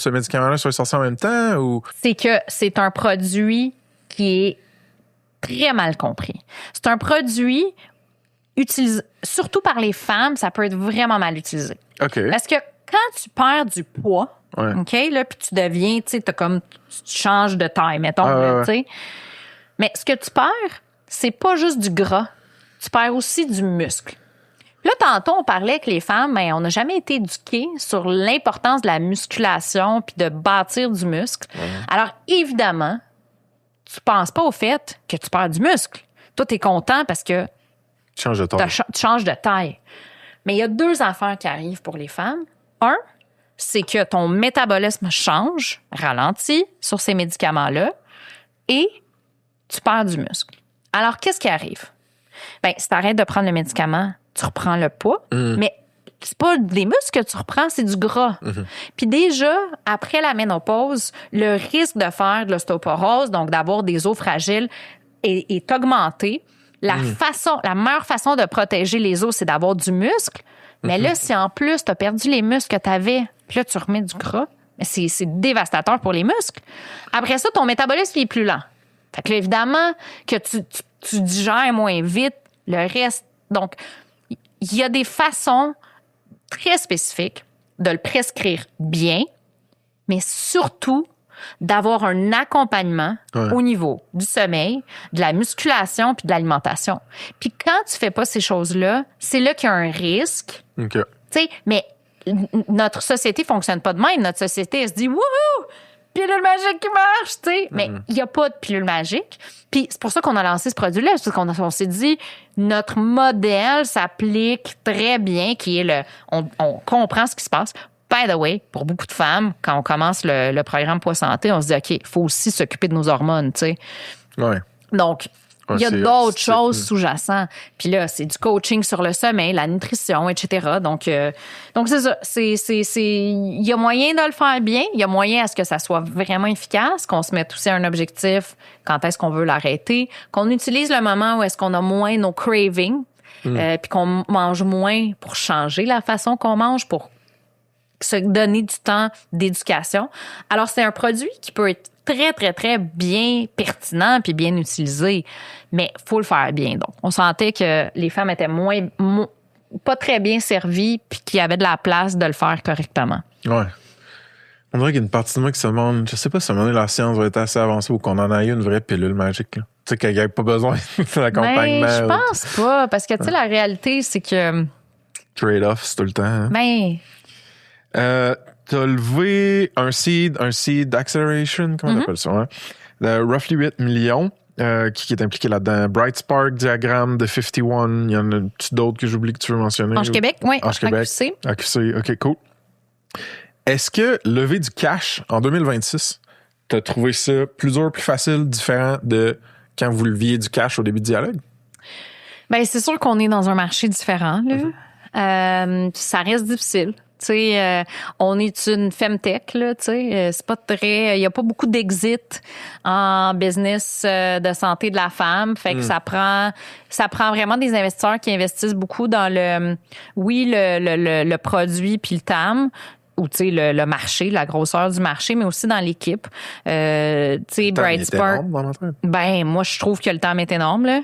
médicament-là soit sorti en même temps? Ou... C'est que c'est un produit qui est très mal compris. C'est un produit utilisé, surtout par les femmes, ça peut être vraiment mal utilisé. OK. Parce que quand tu perds du poids, OK, là, puis tu deviens, tu sais, tu changes de taille, mettons, tu sais. Mais ce que tu perds, c'est pas juste du gras. Tu perds aussi du muscle. Là, tantôt, on parlait que les femmes, ben, on n'a jamais été éduquées sur l'importance de la musculation puis de bâtir du muscle. Alors, évidemment, tu penses pas au fait que tu perds du muscle. Toi, t'es content parce que tu changes de taille. Tu changes de taille. Mais il y a deux affaires qui arrivent pour les femmes. Un, c'est que ton métabolisme change, ralentit sur ces médicaments-là, et tu perds du muscle. Alors, qu'est-ce qui arrive? Bien, si tu arrêtes de prendre le médicament, tu reprends le poids, mais c'est pas des muscles que tu reprends, c'est du gras. Puis déjà, après la ménopause, le risque de faire de l'ostéoporose, donc d'avoir des os fragiles, est augmenté. La meilleure façon de protéger les os, c'est d'avoir du muscle. Mais là, si en plus, tu as perdu les muscles que tu avais, puis là, tu remets du gras, c'est dévastateur pour les muscles. Après ça, ton métabolisme est plus lent. Fait que là, évidemment, que tu digères moins vite le reste. Donc, il y a des façons très spécifiques de le prescrire bien, mais surtout d'avoir un accompagnement au niveau du sommeil, de la musculation puis de l'alimentation. Puis quand tu fais pas ces choses-là, c'est là qu'il y a un risque. OK. Tu sais, mais notre société fonctionne pas de même. Notre société, elle se dit « Wouhou! Pilule magique qui marche! » Tu sais, mais il n'y a pas de pilule magique. Puis c'est pour ça qu'on a lancé ce produit-là. Parce qu'on s'est dit, notre modèle s'applique très bien, qui est on comprend ce qui se passe. By the way, pour beaucoup de femmes, quand on commence le programme Poids Santé, on se dit, OK, il faut aussi s'occuper de nos hormones, tu sais. Ouais. Donc, il y a d'autres choses sous-jacentes. Puis là, c'est du coaching sur le sommeil, la nutrition, etc. Donc c'est ça. Il y a moyen de le faire bien. Il y a moyen à ce que ça soit vraiment efficace, qu'on se mette aussi un objectif, quand est-ce qu'on veut l'arrêter, qu'on utilise le moment où est-ce qu'on a moins nos cravings, puis qu'on mange moins pour changer la façon qu'on mange, pour se donner du temps d'éducation. Alors, c'est un produit qui peut être très, très, très bien pertinent puis bien utilisé, mais il faut le faire bien. Donc, on sentait que les femmes étaient pas très bien servies puis qu'il y avait de la place de le faire correctement. Ouais. On dirait qu'il y a une partie de moi qui se demande, je sais pas si à un moment donné, la science va être assez avancée ou qu'on en a eu une vraie pilule magique. Tu sais, qu'il n'y a pas besoin d'accompagnement. Ben, je pense pas, parce que, tu sais, la réalité, c'est que... Trade-off, c'est tout le temps. Hein. Ben... T'as levé un seed acceleration, comment on appelle ça, hein? De roughly 8 millions, qui est impliqué là-dedans. Bright Spark, Diagramme, The 51, il y en a d'autres que j'oublie que tu veux mentionner? Ange Québec, oui. Ange Québec. AQC, OK, cool. Est-ce que lever du cash en 2026, t'as trouvé ça plus dur, plus facile, différent de quand vous leviez du cash au début du dialogue? Ben, c'est sûr qu'on est dans un marché différent, là. Ça reste difficile. Tu sais, on est une femtech, là, tu sais, c'est pas très... Il y a pas beaucoup d'exit en business de santé de la femme. Fait que ça prend vraiment des investisseurs qui investissent beaucoup dans le produit puis le TAM, ou tu sais le marché, la grosseur du marché, mais aussi dans l'équipe. Tu sais, Bright Spark. Ben moi je trouve que le temps est énorme là.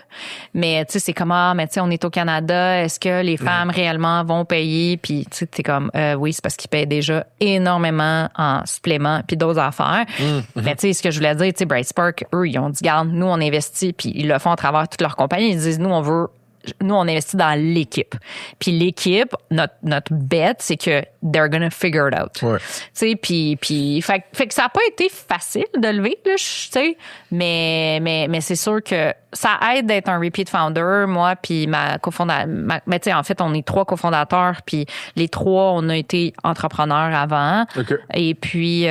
Mais tu sais c'est comment, mais tu sais on est au Canada, est-ce que les femmes réellement vont payer? Puis tu sais t'es comme oui, c'est parce qu'ils payent déjà énormément en suppléments puis d'autres affaires. Mais tu sais ce que je voulais dire, tu sais Bright Spark, eux ils ont dit garde, nous on investit puis ils le font à travers toute leur compagnie, ils disent nous on investit dans l'équipe. Puis l'équipe, notre bet, c'est que they're gonna figure it out. Ouais. Tu sais, puis fait que ça a pas été facile de lever, là, tu sais, mais c'est sûr que ça aide d'être un repeat founder, moi puis ma cofondatrice. Mais tu sais, en fait, on est 3 cofondateurs, puis les 3, on a été entrepreneurs avant. Okay. Et puis,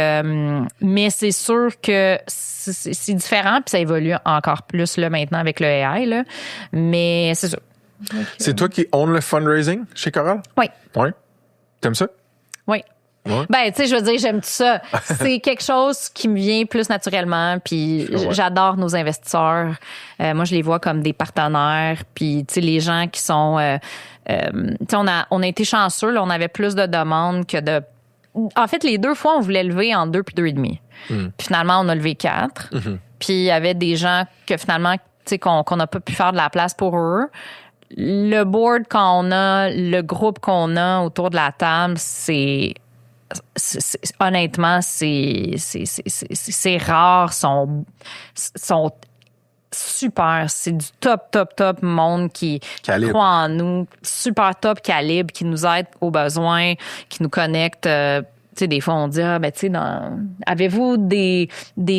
mais c'est sûr que c'est différent, puis ça évolue encore plus là maintenant avec le AI, là. Mais c'est sûr. Donc, c'est toi qui own le fundraising chez Coral? Oui. Oui. T'aimes ça? Oui. Ouais. Ben, tu sais, je veux dire, j'aime tout ça. C'est quelque chose qui me vient plus naturellement, puis j'adore nos investisseurs. Moi, je les vois comme des partenaires, puis tu sais, les gens qui sont... tu sais, on a été chanceux, là, on avait plus de demandes que de... En fait, les 2 fois, on voulait lever en 2 puis 2,5. Puis finalement, on a levé 4. Puis il y avait des gens que finalement, tu sais, qu'on n'a pas pu faire de la place pour eux. Le board qu'on a, le groupe qu'on a autour de la table, honnêtement, c'est rare, sont super. C'est du top monde qui croit en nous. Super top calibre, qui nous aide aux besoins, qui nous connecte. Tu sais, des fois, on dit, ben, tu sais, avez-vous des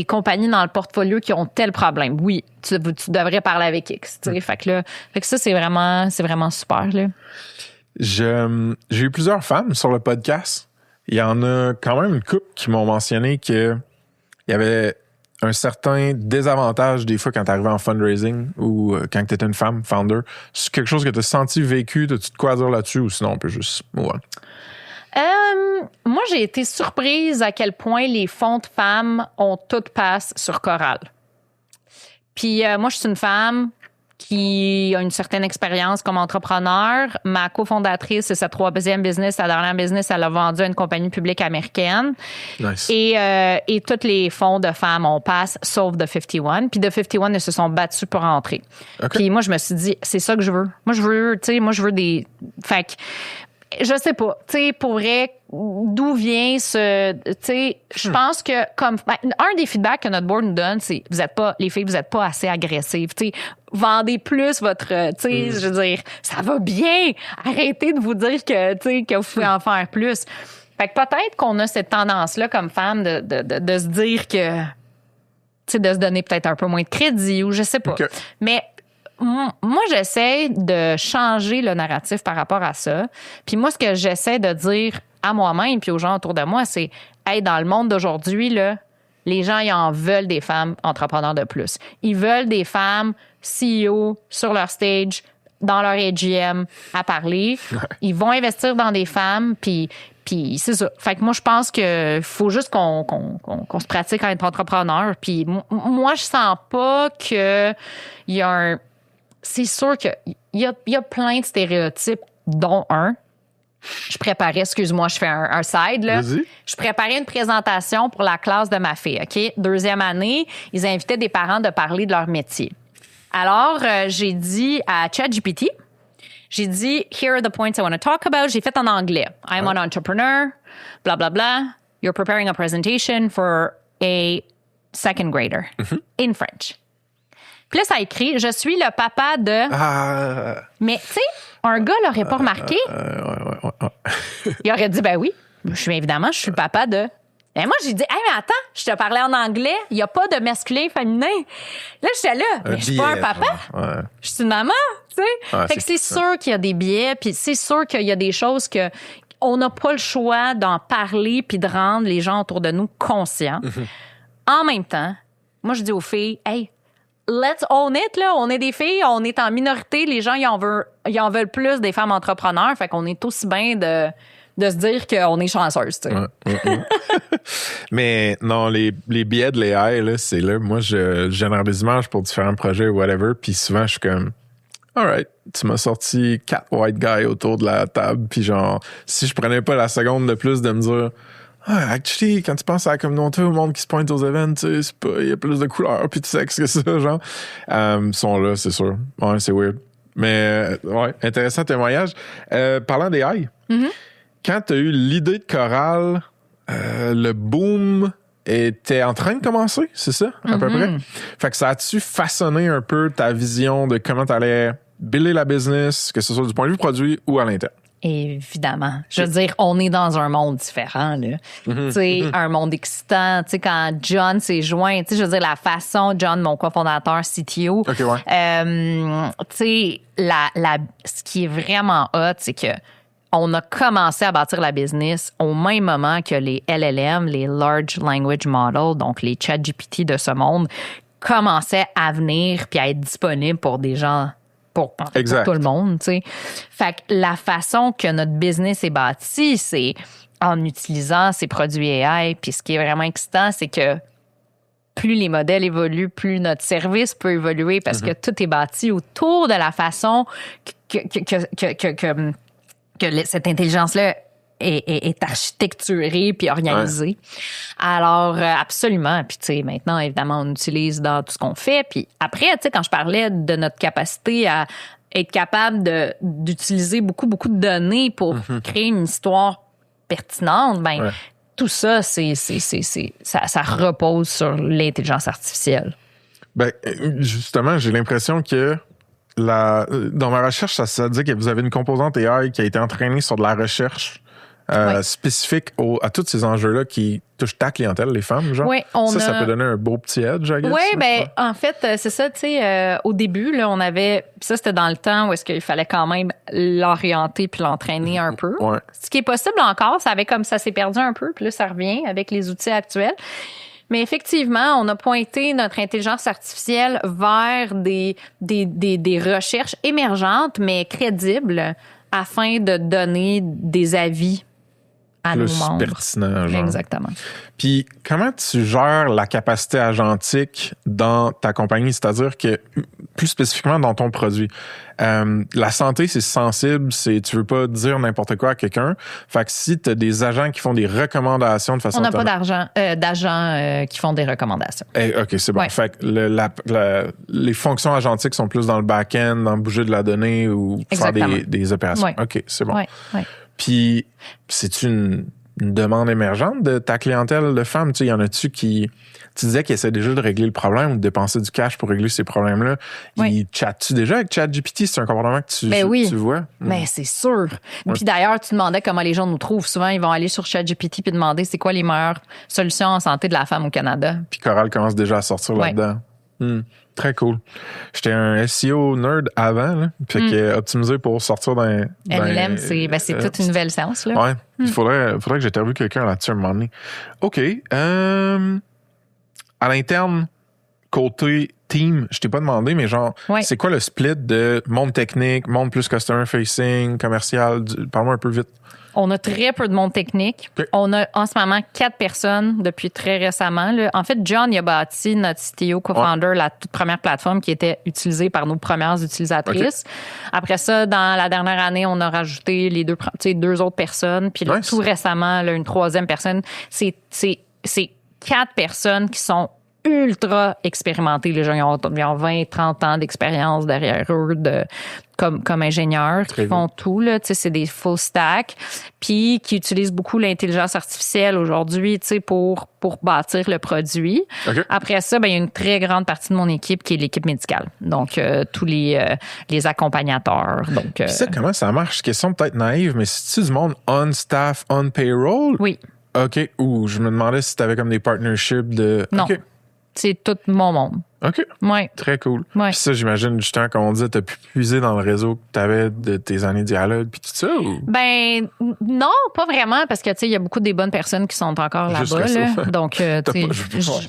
compagnies dans le portfolio qui ont tel problème? Oui, tu devrais parler avec X. Tu sais, fait que ça, c'est vraiment super, là. J'ai eu plusieurs femmes sur le podcast. Il y en a quand même une couple qui m'ont mentionné que il y avait un certain désavantage des fois quand tu arrivais en fundraising ou quand tu étais une femme founder. C'est quelque chose que tu as senti, vécu, as-tu de quoi à dire là-dessus ou sinon on peut juste... Ouais. Moi, j'ai été surprise à quel point les fonds de femmes ont toutes passe sur Coral. Puis moi, je suis une femme qui a une certaine expérience comme entrepreneur. Ma cofondatrice, c'est sa 3e business. Sa dernière business, elle a vendu à une compagnie publique américaine. Nice. Et tous les fonds de femmes, on passe, sauf The 51. Puis The 51, elles se sont battues pour entrer. Okay. Puis moi, je me suis dit, c'est ça que je veux. Moi, je veux des... Fait que, je sais pas, tu sais, pour vrai, d'où vient ce, tu sais, je pense que comme un des feedbacks que notre board nous donne, c'est les filles, vous êtes pas assez agressives, tu sais, vendez plus votre, tu sais, je veux dire, ça va bien, arrêtez de vous dire que, tu sais, que vous pouvez en faire plus. Fait que peut-être qu'on a cette tendance-là comme femme de se dire que, tu sais, de se donner peut-être un peu moins de crédit ou je sais pas. Okay. Mais moi, j'essaie de changer le narratif par rapport à ça. Puis moi, ce que j'essaie de dire à moi-même puis aux gens autour de moi, c'est hey, dans le monde d'aujourd'hui, là, les gens, ils en veulent des femmes entrepreneurs de plus. Ils veulent des femmes CEO sur leur stage, dans leur AGM à parler. Ils vont investir dans des femmes, puis c'est ça. Fait que moi, je pense que faut juste qu'on se pratique à être entrepreneur. Puis moi, je sens pas que il y a un... C'est sûr qu'il y a plein de stéréotypes, dont un. Je préparais, excuse-moi, je fais un side, là. Vas-y. Je préparais une présentation pour la classe de ma fille, OK? 2e année, ils invitaient des parents de parler de leur métier. Alors, j'ai dit à ChatGPT, j'ai dit, here are the points I want to talk about. J'ai fait en anglais. I'm an entrepreneur, bla, bla, bla. you're preparing a presentation for a second grader in French. Puis là, ça a écrit, je suis le papa de... Ah. Mais, tu sais, un gars l'aurait pas remarqué. Il aurait dit, ben oui, je suis le papa de... Et moi, j'ai dit, hey, mais attends, je te parlais en anglais, il n'y a pas de masculin, féminin. Là, j'étais là, mais je suis pas un papa. Ouais. Je suis une maman, tu sais. Ouais, fait que c'est sûr qu'il y a des biais, puis c'est sûr qu'il y a des choses que on n'a pas le choix d'en parler puis de rendre les gens autour de nous conscients. En même temps, moi, je dis aux filles, hey, let's own it, là. On est des filles, on est en minorité. Les gens, ils en veulent plus des femmes entrepreneurs. Fait qu'on est aussi bien de se dire qu'on est chanceuse, tu sais. Ouais. Mais non, les biais de l'AI, là, c'est là. Moi, je génère des images pour différents projets ou whatever. Puis souvent, je suis comme, alright, tu m'as sorti 4 white guys autour de la table. Puis genre, si je prenais pas la seconde de plus de me dire, actually, quand tu penses à la communauté, au monde qui se pointe aux events, tu sais, c'est pas, il y a plus de couleurs puis de sexe que ça, genre. Sont là, c'est sûr. Ouais, c'est weird. Mais, ouais, intéressant témoignage. Parlant des AI, quand tu as eu l'idée de chorale, le boom était en train de commencer, c'est ça, à peu près? Fait que ça a-tu façonné un peu ta vision de comment tu allais builder la business, que ce soit du point de vue produit ou à l'interne? Évidemment. Je veux dire, on est dans un monde différent, là. Tu sais, un monde excitant. Tu sais, quand John s'est joint, tu sais, je veux dire, la façon, John, mon cofondateur CTO, OK, ouais. tu sais, ce qui est vraiment hot, c'est que on a commencé à bâtir la business au même moment que les LLM, les Large Language Models, donc les ChatGPT de ce monde, commençaient à venir puis à être disponibles pour des gens, pour tout le monde, tu sais. Fait que la façon que notre business est bâti, c'est en utilisant ces produits AI. Puis ce qui est vraiment excitant, c'est que plus les modèles évoluent, plus notre service peut évoluer parce que tout est bâti autour de la façon que cette intelligence-là est architecturée puis organisée. Alors, absolument. Puis, tu sais, maintenant, évidemment, on utilise dans tout ce qu'on fait. Puis après, tu sais, quand je parlais de notre capacité à être capable d'utiliser beaucoup, beaucoup de données pour créer une histoire pertinente, ben tout ça, ça repose sur l'intelligence artificielle. Ben, justement, j'ai l'impression que dans ma recherche, ça dit que vous avez une composante AI qui a été entraînée sur de la recherche spécifique à tous ces enjeux-là qui touchent ta clientèle, les femmes, genre. Oui, ça peut donner un beau petit edge, I guess. Oui, ben en fait, c'est ça, tu sais, au début, là, on avait, ça c'était dans le temps où est-ce qu'il fallait quand même l'orienter puis l'entraîner un peu. Ouais. Ce qui est possible encore, ça s'est perdu un peu, puis là, ça revient avec les outils actuels. Mais effectivement, on a pointé notre intelligence artificielle vers des recherches émergentes, mais crédibles, afin de donner des avis à nos membres. Plus pertinent, genre. Exactement. Puis, comment tu gères la capacité agentique dans ta compagnie? C'est-à-dire que, plus spécifiquement dans ton produit, la santé, c'est sensible, tu veux pas dire n'importe quoi à quelqu'un. Fait que si tu as des agents qui font des recommandations de façon... On n'a pas d'agents qui font des recommandations. OK, c'est bon. Ouais. Fait que les fonctions agentiques sont plus dans le back-end, dans bouger de la donnée ou faire des opérations. Ouais. OK, c'est bon. Ouais. Puis, c'est une demande émergente de ta clientèle de femmes? Tu sais, y en a-tu qui... Tu disais qu'ils essaient déjà de régler le problème ou de dépenser du cash pour régler ces problèmes-là. Ils chattent-tu déjà avec ChatGPT? C'est un comportement que tu vois? Mais c'est sûr. Ouais. Puis d'ailleurs, tu demandais comment les gens nous trouvent. Souvent, ils vont aller sur ChatGPT puis demander c'est quoi les meilleures solutions en santé de la femme au Canada. Puis Coral commence déjà à sortir là-dedans. Très cool. J'étais un SEO nerd avant, là. Fait que optimisé pour sortir dans LLM, c'est toute une nouvelle science, là. Ouais. Il faudrait que j'interviewe quelqu'un là-dessus à un moment donné. OK. À l'interne, côté team, je t'ai pas demandé, mais genre, c'est quoi le split de monde technique, monde plus customer facing, commercial? Parle-moi un peu vite. On a très peu de monde technique. Okay. On a en ce moment 4 personnes depuis très récemment. Là. En fait, John il a bâti notre CTO co-founder, la toute première plateforme qui était utilisée par nos premières utilisatrices. Okay. Après ça, dans la dernière année, on a rajouté les 2 autres personnes. Puis là, tout récemment, là, une 3e personne. C'est 4 personnes qui sont ultra expérimentés. Les gens, ils ont 20, 30 ans d'expérience derrière eux comme ingénieurs qui font tout, là. Tu sais, c'est des full stack. Puis qui utilisent beaucoup l'intelligence artificielle aujourd'hui, tu sais, pour bâtir le produit. OK. Après ça, ben, il y a une très grande partie de mon équipe qui est l'équipe médicale. Donc, tous les accompagnateurs. Donc, Puis ça, comment ça marche? Question peut-être naïve, mais c'est-tu du monde on staff, on payroll? oui. OK. Ou je me demandais si tu avais comme des partnerships de. Non. OK. C'est tout mon monde. OK. Ouais. Très cool. Ouais. Puis ça, j'imagine, justement, comme on dit, t'as pu puiser dans le réseau que t'avais de tes années de dialogue puis tout ça? Ou? Ben, non, pas vraiment, parce que, tu sais, il y a beaucoup des bonnes personnes qui sont encore Juste là-bas, réseau. là. Donc, tu sais.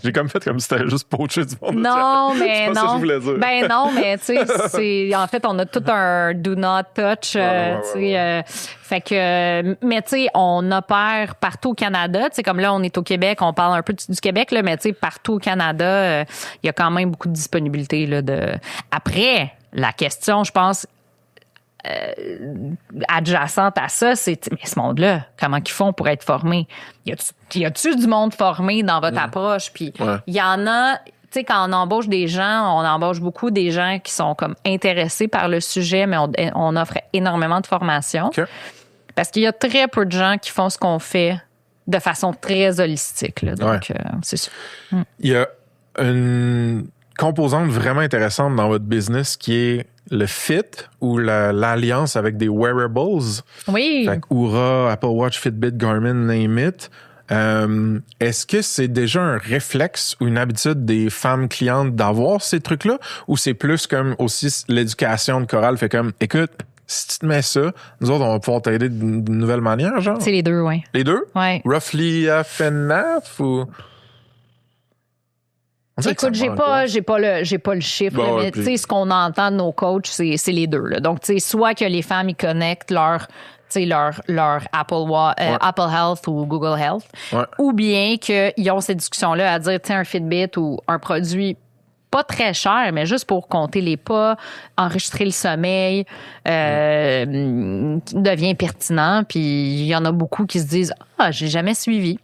J'ai comme fait comme si t'avais juste poaché du monde. Non, mais C'est pas ça que non. je voulais dire. Ben non, mais tu sais, c'est en fait on a tout un do not touch. Ouais, tu sais, fait que, mais tu sais, on opère partout au Canada. Tu sais, comme là, on est au Québec, on parle un peu du Québec là, mais tu sais, partout au Canada, il y a quand même beaucoup de disponibilité là. Après, la question, je pense. Adjacente à ça, c'est mais ce monde-là, comment ils font pour être formés? Y a-tu du monde formé dans votre approche? Puis il y en a, tu sais, quand on embauche des gens, on embauche beaucoup des gens qui sont comme intéressés par le sujet, mais on offre énormément de formation. OK. Parce qu'il y a très peu de gens qui font ce qu'on fait de façon très holistique. Là. Donc, c'est sûr. Il y a une composante vraiment intéressante dans votre business qui est le fit ou l'alliance avec des wearables. Oui. Fait que Oura, Apple Watch, Fitbit, Garmin, name it. Est-ce que c'est déjà un réflexe ou une habitude des femmes clientes d'avoir ces trucs-là? Ou c'est plus comme aussi l'éducation de Coral fait comme, écoute, si tu te mets ça, nous autres, on va pouvoir t'aider d'une nouvelle manière, genre? C'est les deux, oui. Les deux? Ouais. Roughly half and half ou? Écoute, j'ai pas le chiffre, Bon, là, mais tu sais, ce qu'on entend de nos coachs, c'est les deux. Là. Donc, tu sais, soit que les femmes, ils connectent leur Apple Health ou Google Health, ou bien qu'ils ont cette discussion-là à dire, tu sais, un Fitbit ou un produit pas très cher, mais juste pour compter les pas, enregistrer le sommeil, devient pertinent. Puis il y en a beaucoup qui se disent, j'ai jamais suivi.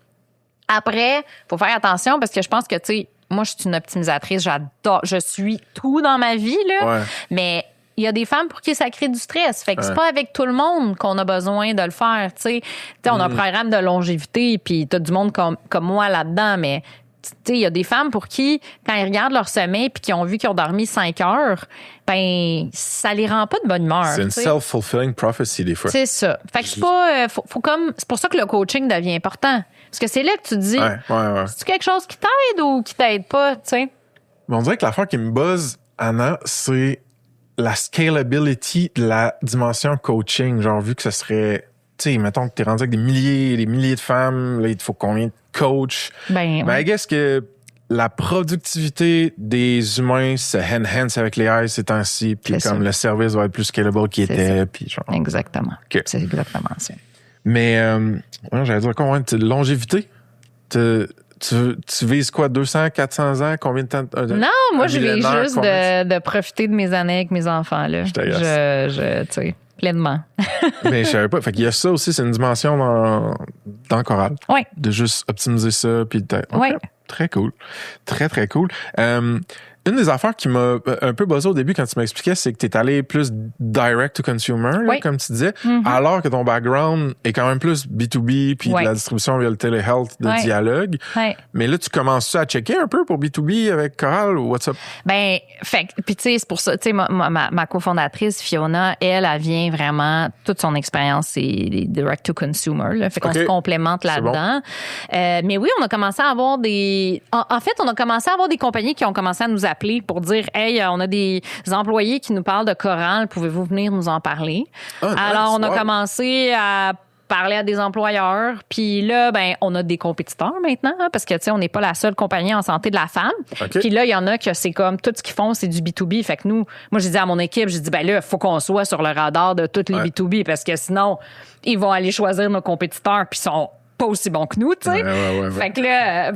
Après, faut faire attention parce que je pense que, tu sais, moi, je suis une optimisatrice, j'adore, je suis tout dans ma vie, là, mais il y a des femmes pour qui ça crée du stress. Fait que c'est pas avec tout le monde qu'on a besoin de le faire, tu sais. On a un programme de longévité, puis t'as du monde comme moi là-dedans, mais tu sais, il y a des femmes pour qui, quand ils regardent leur sommeil puis qu'ils ont vu qu'ils ont dormi 5 heures, ben ça les rend pas de bonne humeur. C'est une self-fulfilling prophecy, des fois. C'est ça. Fait que c'est pas... faut comme, c'est pour ça que le coaching devient important. Parce que c'est là que tu te dis, c'est-tu quelque chose qui t'aide ou qui t'aide pas, tu sais? Mais on dirait que l'affaire qui me buzz, Anna, c'est la scalability de la dimension coaching. Genre, vu que ce serait... Tu sais, mettons que t'es rendu avec des milliers et des milliers de femmes, là, il te faut combien de coachs? Ben, I guess que la productivité des humains se enhance avec les AI ces temps-ci, puis comme ça. Le service va être plus scalable qu'il était, puis genre... Exactement. Okay. C'est exactement ça. Mais, j'allais dire quoi, longévité? Tu vises quoi, 200, 400 ans? Combien de temps? Non, moi, je vise juste de profiter de mes années avec mes enfants, là. Tu sais, pleinement. Mais je savais pas. Fait qu'il y a ça aussi, c'est une dimension dans Coral. Oui. De juste optimiser ça, puis okay. Très cool. Très, très cool. Une des affaires qui m'a un peu buzzé au début quand tu m'expliquais, c'est que tu es allé plus direct to consumer, là, comme tu disais, alors que ton background est quand même plus B2B puis de la distribution via le telehealth de dialogue. Mais là, tu commences à checker un peu pour B2B avec Coral ou what's up? Ben, fait puis tu sais, c'est pour ça, tu sais, ma cofondatrice, Fiona, elle vient vraiment, toute son expérience, c'est direct to consumer, là. Fait qu'on se complémente là-dedans. Bon. Mais oui, on a commencé à avoir en fait, on a commencé à avoir des compagnies qui ont commencé à nous appeler pour dire, hey, on a des employés qui nous parlent de Coral, pouvez-vous venir nous en parler? Alors, on a commencé à parler à des employeurs, puis là, ben, on a des compétiteurs maintenant, hein, parce que, tu sais, on n'est pas la seule compagnie en santé de la femme. Puis là, il y en a que c'est comme, tout ce qu'ils font, c'est du B2B. Fait que nous, moi, j'ai dit à mon équipe, j'ai dit, ben là, il faut qu'on soit sur le radar de toutes les B2B, parce que sinon, ils vont aller choisir nos compétiteurs, puis pas aussi bons que nous, tu sais. Ouais. Fait que là,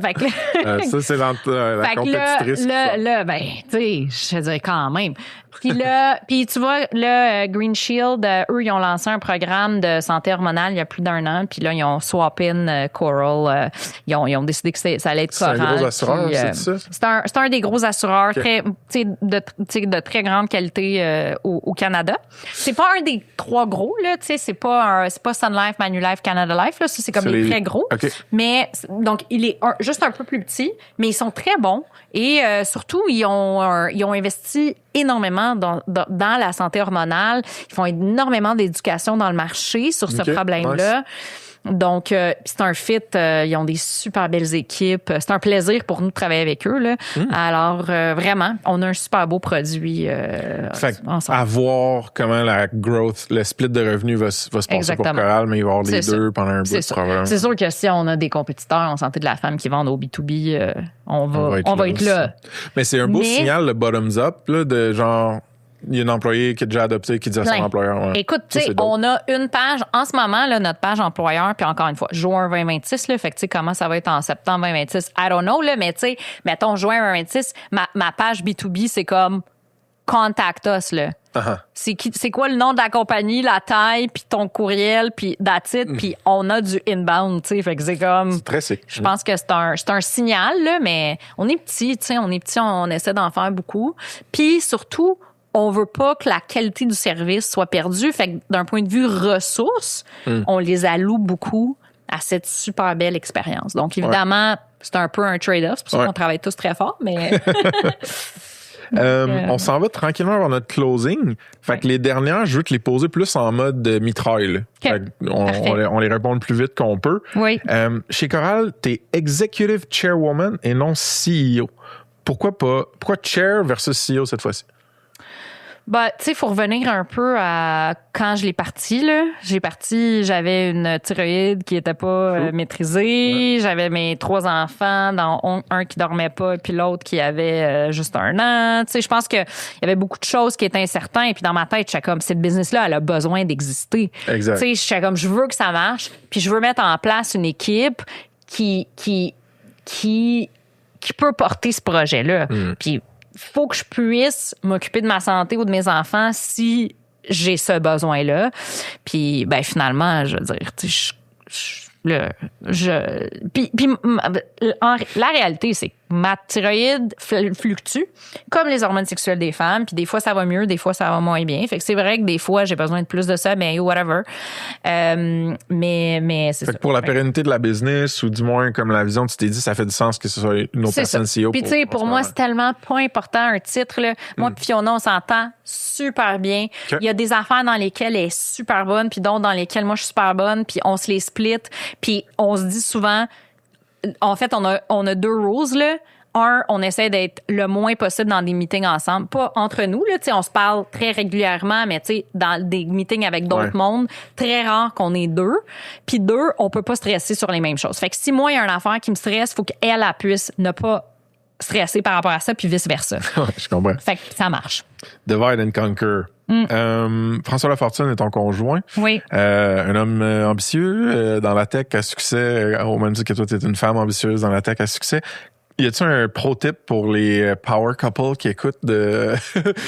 Ça, c'est la fait que compétitrice. là, ben, tu sais, je dirais quand même. Puis là, tu vois, là, Green Shield, eux, ils ont lancé un programme de santé hormonale il y a plus d'1 an. Puis là, ils ont swap in Coral. Ils ont décidé que ça allait être C'est un Coral. gros assureur, puis, c'est ça? C'est un des gros assureurs Okay. de très grande qualité au Canada. C'est pas un des 3 gros, là, tu sais, c'est pas Sun Life, Manulife, Canada Life, là. Ça, c'est comme C'est les très gros. OK. Mais, donc, il est juste un peu plus petit, mais ils sont très bons. Et surtout, ils ont investi énormément dans la santé hormonale. Ils font énormément d'éducation dans le marché sur ce OK, problème-là. Donc, c'est un fit. Ils ont des super belles équipes. C'est un plaisir pour nous de travailler avec eux, là. Alors, vraiment, on a un super beau produit Fait ensemble. à voir comment la growth, le split de revenus va se passer Exactement. pour Coral, mais il va y avoir les C'est deux ça. pendant un bout C'est de ça. problème. C'est sûr que si on a des compétiteurs en santé de la femme qui vendent au B2B, on va être aussi. là. Mais c'est un beau Mais- signal, le bottoms up, là, de genre, il y a un employé qui est déjà adopté, qui dit à son Plein. employeur. Ouais. Écoute, Ça, tu sais, c'est dope. on a une page, en ce moment, là, notre page employeur, puis encore une fois, juin 2026, là, fait que tu sais, comment ça va être en septembre 2026, I don't know, là, mais tu sais, mettons juin 2026, ma page B2B, c'est comme contact us, là. Uh-huh. C'est quoi le nom de la compagnie, la taille, puis ton courriel, puis that's it, puis on a du inbound, tu sais, fait que c'est comme... C'est très sick. Je pense que c'est un signal, là, mais on est petit, tu sais, on essaie d'en faire beaucoup. Puis surtout, on veut pas que la qualité du service soit perdue. Fait que d'un point de vue ressources, on les alloue beaucoup à cette super belle expérience. Donc, évidemment, c'est un peu un trade-off. C'est pour ça Ouais. qu'on travaille tous très fort, mais... On s'en va tranquillement vers notre closing. Fait que les dernières, je veux te les poser plus en mode mitraille. Là. Fait que on les répond le plus vite qu'on peut. Oui. Chez Coral, t'es Executive Chairwoman et non CEO. Pourquoi Chair versus CEO cette fois-ci? Bah, tu sais, il faut revenir un peu à quand je l'ai parti, là. J'avais une thyroïde qui était pas maîtrisée. J'avais mes 3 enfants, dont un qui dormait pas, puis l'autre qui avait juste 1 an. Tu sais, je pense que il y avait beaucoup de choses qui étaient incertaines. Et puis dans ma tête, j'étais comme, cette business-là, elle a besoin d'exister. Exact. Tu sais, j'étais comme, je veux que ça marche, puis je veux mettre en place une équipe qui peut porter ce projet-là. Puis faut que je puisse m'occuper de ma santé ou de mes enfants si j'ai ce besoin-là. Puis, ben, finalement, je veux dire, tu sais, la réalité, c'est que ma thyroïde fluctue comme les hormones sexuelles des femmes. Puis des fois, ça va mieux, des fois, ça va moins bien. Fait que c'est vrai que des fois, j'ai besoin de plus de ça, mais whatever. Mais c'est Fait ça. que pour la pérennité de la business, ou du moins comme la vision, tu t'es dit, ça fait du sens que ce soit une autre C'est personne ça. CEO. Puis tu sais, pour moi, c'est tellement pas important un titre. Là. Moi puis Fiona, on s'entend super bien. OK. Il y a des affaires dans lesquelles elle est super bonne, puis d'autres dans lesquelles moi je suis super bonne, puis on se les split. Puis on se dit souvent, en fait, on a 2 rules, là. On essaie d'être le moins possible dans des meetings ensemble. Pas entre nous, là, tu sais, on se parle très régulièrement, mais tu sais, dans des meetings avec d'autres mondes, très rare qu'on est 2. Puis 2, on peut pas stresser sur les mêmes choses. Fait que si moi, il y a une affaire qui me stresse, faut qu'elle, elle puisse ne pas stresser par rapport à ça, puis vice-versa. Je comprends. Fait que ça marche. Divide and conquer. François Lafortune est ton conjoint. Oui. Un homme ambitieux dans la tech à succès, au même titre que toi, tu es une femme ambitieuse dans la tech à succès. Y a-tu un pro tip pour les power couples qui écoutent de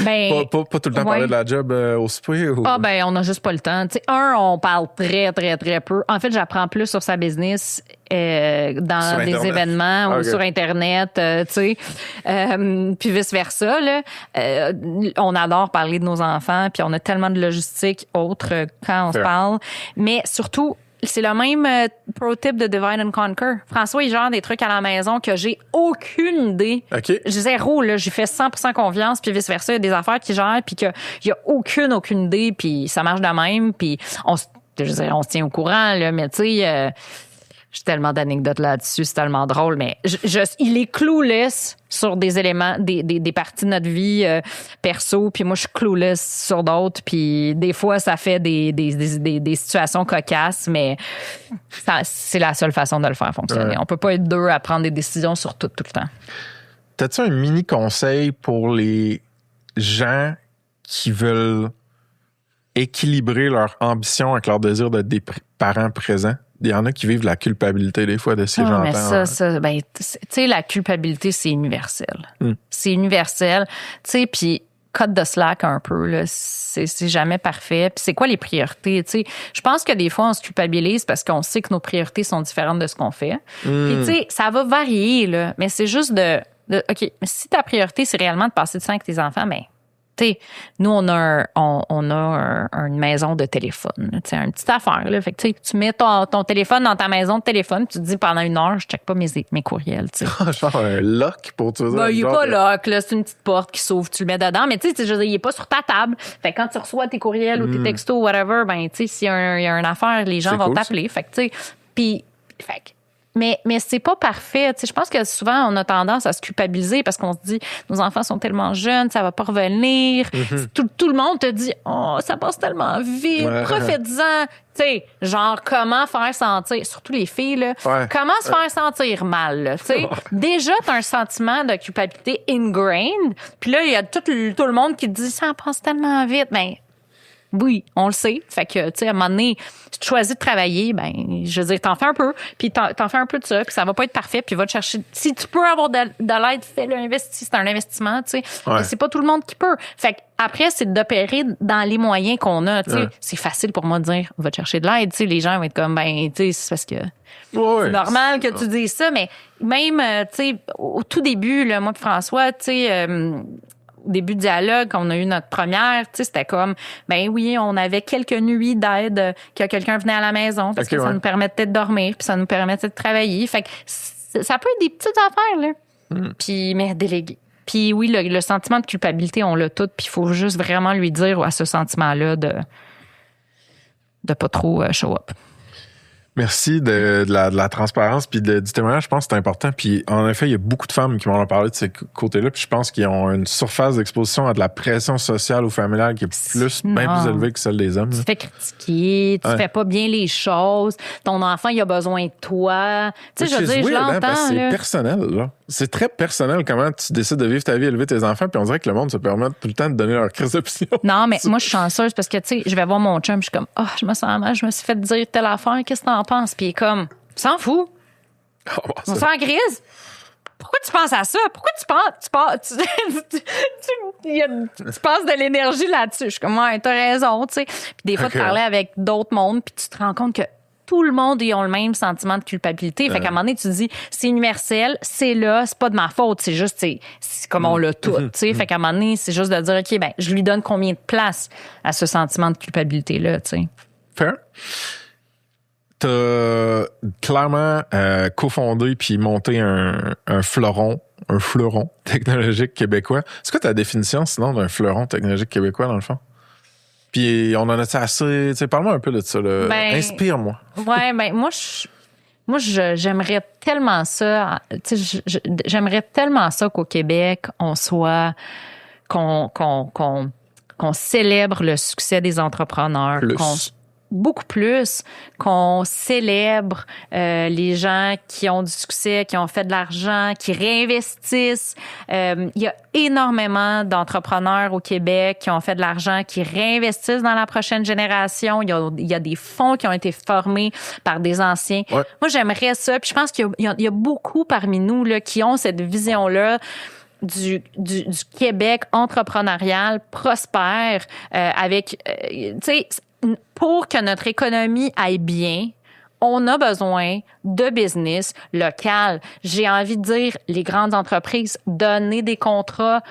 Ben, pas tout le temps parler de la job au souper? Ou... Ah ben on a juste pas le temps. Tu sais, on parle très très très peu. En fait, j'apprends plus sur sa business dans Sur des Internet. événements ou Ok. sur Internet, tu sais. Puis vice versa là. On adore parler de nos enfants, puis on a tellement de logistique autre quand on se Fair. parle. Mais surtout, c'est le même pro tip de Divide and Conquer. François, il gère des trucs à la maison que j'ai aucune idée. OK. J'ai zéro, là. J'ai fait 100% confiance, puis vice-versa. Il y a des affaires qui gèrent, puis qu'il y a aucune idée, puis ça marche de même, puis on se tient au courant, là. Mais tu sais, j'ai tellement d'anecdotes là-dessus, c'est tellement drôle, mais il est clueless sur des éléments, des parties de notre vie perso, puis moi, je suis clueless sur d'autres, puis des fois, ça fait des situations cocasses, mais c'est la seule façon de le faire fonctionner. Ouais. On peut pas être 2 à prendre des décisions sur tout le temps. T'as-tu un mini conseil pour les gens qui veulent équilibrer leur ambition avec leur désir d'être des parents présents? il y en a qui vivent la culpabilité des fois de ce que j'entends. Mais ça, ben, tu sais, la culpabilité, c'est universel. C'est universel. Tu sais, puis cut de slack un peu, là. C'est jamais parfait. Puis c'est quoi les priorités, tu sais? Je pense que des fois, on se culpabilise parce qu'on sait que nos priorités sont différentes de ce qu'on fait. Puis, tu sais, ça va varier, là. Mais c'est juste OK, mais si ta priorité, c'est réellement de passer du temps avec tes enfants, ben, tu sais, nous, on a une maison de téléphone, tu sais, une petite affaire, là. Fait que, tu sais, tu mets ton téléphone dans ta maison de téléphone, tu te dis pendant 1 heure, je check pas mes courriels, tu sais. Genre un lock pour te dire. Ben, il est pas lock, là. C'est une petite porte qui s'ouvre, tu le mets dedans. Mais, tu sais, je veux dire, il est pas sur ta table. Fait que quand tu reçois tes courriels ou tes textos, whatever, ben, tu sais, s'il y a une affaire, les gens C'est vont cool, t'appeler. Fait que, tu sais, puis, fait que, mais c'est pas parfait. Tu sais, je pense que souvent, on a tendance à se culpabiliser parce qu'on se dit, nos enfants sont tellement jeunes, ça va pas revenir. Tout le monde te dit, oh, ça passe tellement vite, Ouais. profite-en. Tu sais, genre, comment faire sentir, surtout les filles, là, Ouais. comment se faire sentir mal, là, tu sais. Déjà, t'as un sentiment de culpabilité ingrained, puis là, il y a tout le monde qui te dit, ça passe tellement vite. Ben, oui, on le sait. Fait que, tu sais, à un moment donné, si tu choisis de travailler, ben, je veux dire, t'en fais un peu, puis t'en fais un peu de ça, puis ça va pas être parfait, puis va te chercher. Si tu peux avoir de l'aide, fais-le, investis. C'est un investissement, tu sais. Ouais. Mais c'est pas tout le monde qui peut. Fait que après, c'est d'opérer dans les moyens qu'on a, tu sais. Ouais. C'est facile pour moi de dire, va te chercher de l'aide, tu sais. Les gens vont être comme, ben, tu sais, c'est parce que Ouais. c'est normal que tu dises ça, mais même, tu sais, au tout début, là, moi et François, tu sais, au début du dialogue, quand on a eu notre première, tu sais, c'était comme, ben oui, on avait quelques nuits d'aide que quelqu'un venait à la maison parce que ça nous permettait de dormir puis ça nous permettait de travailler. Fait que ça peut être des petites affaires, là. Puis, mais déléguer. Puis oui, le sentiment de culpabilité, on l'a tout, puis il faut juste vraiment lui dire à ce sentiment-là de pas trop show up. Merci de la transparence puis du témoignage. Je pense que c'est important. Puis en effet, il y a beaucoup de femmes qui m'en ont parlé de ces côtés-là. Puis je pense qu'ils ont une surface d'exposition à de la pression sociale ou familiale qui est bien plus élevée que celle des hommes. Tu te fais critiquer, tu fais pas bien les choses, ton enfant, il a besoin de toi. Tu sais, je veux dire, je l'entends. C'est personnel, là. C'est très personnel comment tu décides de vivre ta vie, élever tes enfants, puis on dirait que le monde se permet tout le temps de donner leur crise d'opinion. Non, mais moi, je suis chanceuse parce que, tu sais, je vais voir mon chum, je suis comme, oh, je me sens mal, je me suis fait dire telle affaire, qu'est-ce que t'en penses? Puis il est comme, tu s'en fous. On s'en grise. Pourquoi tu penses à ça? Pourquoi tu passes de l'énergie là-dessus? Je suis comme, ouais, t'as raison, tu sais. Puis des fois, tu parlais avec d'autres mondes, puis tu te rends compte que tout le monde, ils ont le même sentiment de culpabilité. Fait qu'à un moment donné, tu te dis, c'est universel, c'est là, c'est pas de ma faute, c'est juste, c'est comme on l'a tout, tu sais. Fait qu'à un moment donné, c'est juste de dire, OK, ben, je lui donne combien de place à ce sentiment de culpabilité-là, tu sais. Fair. T'as clairement cofondé puis monté un fleuron technologique québécois. C'est quoi ta définition, sinon, d'un fleuron technologique québécois, dans le fond? Puis on en a assez... Tu sais, parle-moi un peu de ça, là. Ben, inspire-moi. Ouais, ben moi, j'aimerais tellement ça. Tu sais, j'aimerais tellement ça qu'au Québec, on soit... qu'on célèbre le succès des entrepreneurs. Beaucoup plus qu'on célèbre les gens qui ont du succès, qui ont fait de l'argent, qui réinvestissent. Il y a énormément d'entrepreneurs au Québec qui ont fait de l'argent, qui réinvestissent dans la prochaine génération. Il y a des fonds qui ont été formés par des anciens. Ouais. Moi, j'aimerais ça. Puis je pense qu'il y a beaucoup parmi nous là, qui ont cette vision-là du Québec entrepreneurial prospère avec, tu sais, pour que notre économie aille bien, on a besoin de business local. J'ai envie de dire, les grandes entreprises, donner des contrats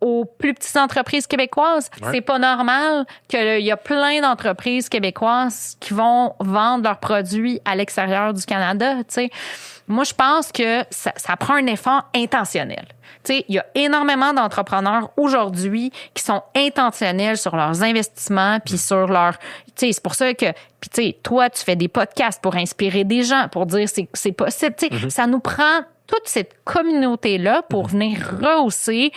aux plus petites entreprises québécoises. Ouais. C'est pas normal qu'il y a plein d'entreprises québécoises qui vont vendre leurs produits à l'extérieur du Canada, tu sais. Moi, je pense que ça prend un effort intentionnel. Tu sais, il y a énormément d'entrepreneurs aujourd'hui qui sont intentionnels sur leurs investissements puis sur leur... Tu sais, c'est pour ça que... Puis tu sais, toi, tu fais des podcasts pour inspirer des gens, pour dire c'est possible. Tu sais, ça nous prend toute cette communauté-là pour venir rehausser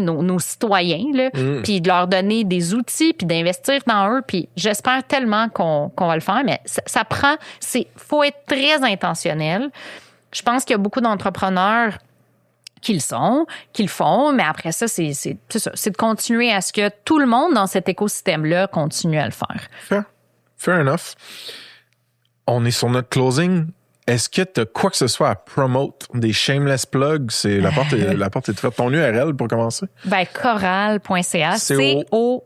nos citoyens, là, puis de leur donner des outils, puis d'investir dans eux. Puis j'espère tellement qu'on va le faire, mais ça prend... faut être très intentionnel. Je pense qu'il y a beaucoup d'entrepreneurs qui le font, mais après ça, c'est de continuer à ce que tout le monde dans cet écosystème-là continue à le faire. Fair enough. On est sur notre closing. Est-ce que tu as quoi que ce soit à promote? Des shameless plugs? La porte est ouverte. Ton URL pour commencer? Ben, coral.ca. C-O-R-A-L.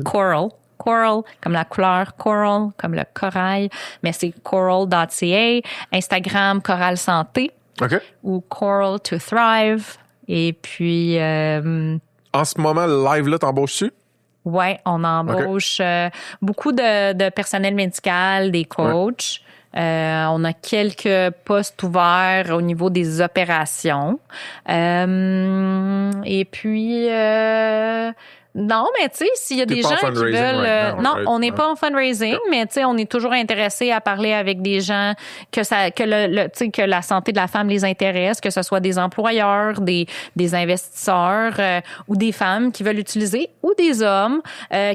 Coral. Coral, comme la couleur, coral, comme le corail. Mais c'est coral.ca. Instagram, Coral Santé. OK. Ou Coral to Thrive. Et puis... En ce moment, live là, t'embauches-tu? Ouais, on embauche beaucoup de personnel médical, des coachs. On a quelques postes ouverts au niveau des opérations. Et puis... non, mais tu sais, s'il y a des gens qui veulent... on n'est pas en fundraising, mais tu sais, on est toujours intéressé à parler avec des gens que que la santé de la femme les intéresse, que ce soit des employeurs, des investisseurs ou des femmes qui veulent utiliser ou des hommes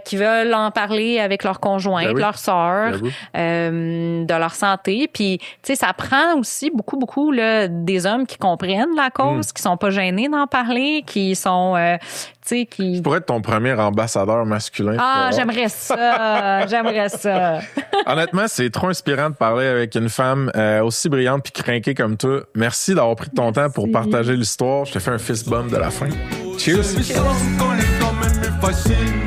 qui veulent en parler avec leur conjoint, leur sœur, de leur santé. Puis, tu sais, ça prend aussi beaucoup là, des hommes qui comprennent la cause, qui sont pas gênés d'en parler, qui sont... Je pourrais être ton premier ambassadeur masculin. Ah, j'aimerais ça. J'aimerais ça. Honnêtement, c'est trop inspirant de parler avec une femme aussi brillante puis crinquée comme toi. Merci d'avoir pris ton temps pour partager l'histoire. Je te fais un fist bump de la fin. Cheers! Quand les quand même est facile.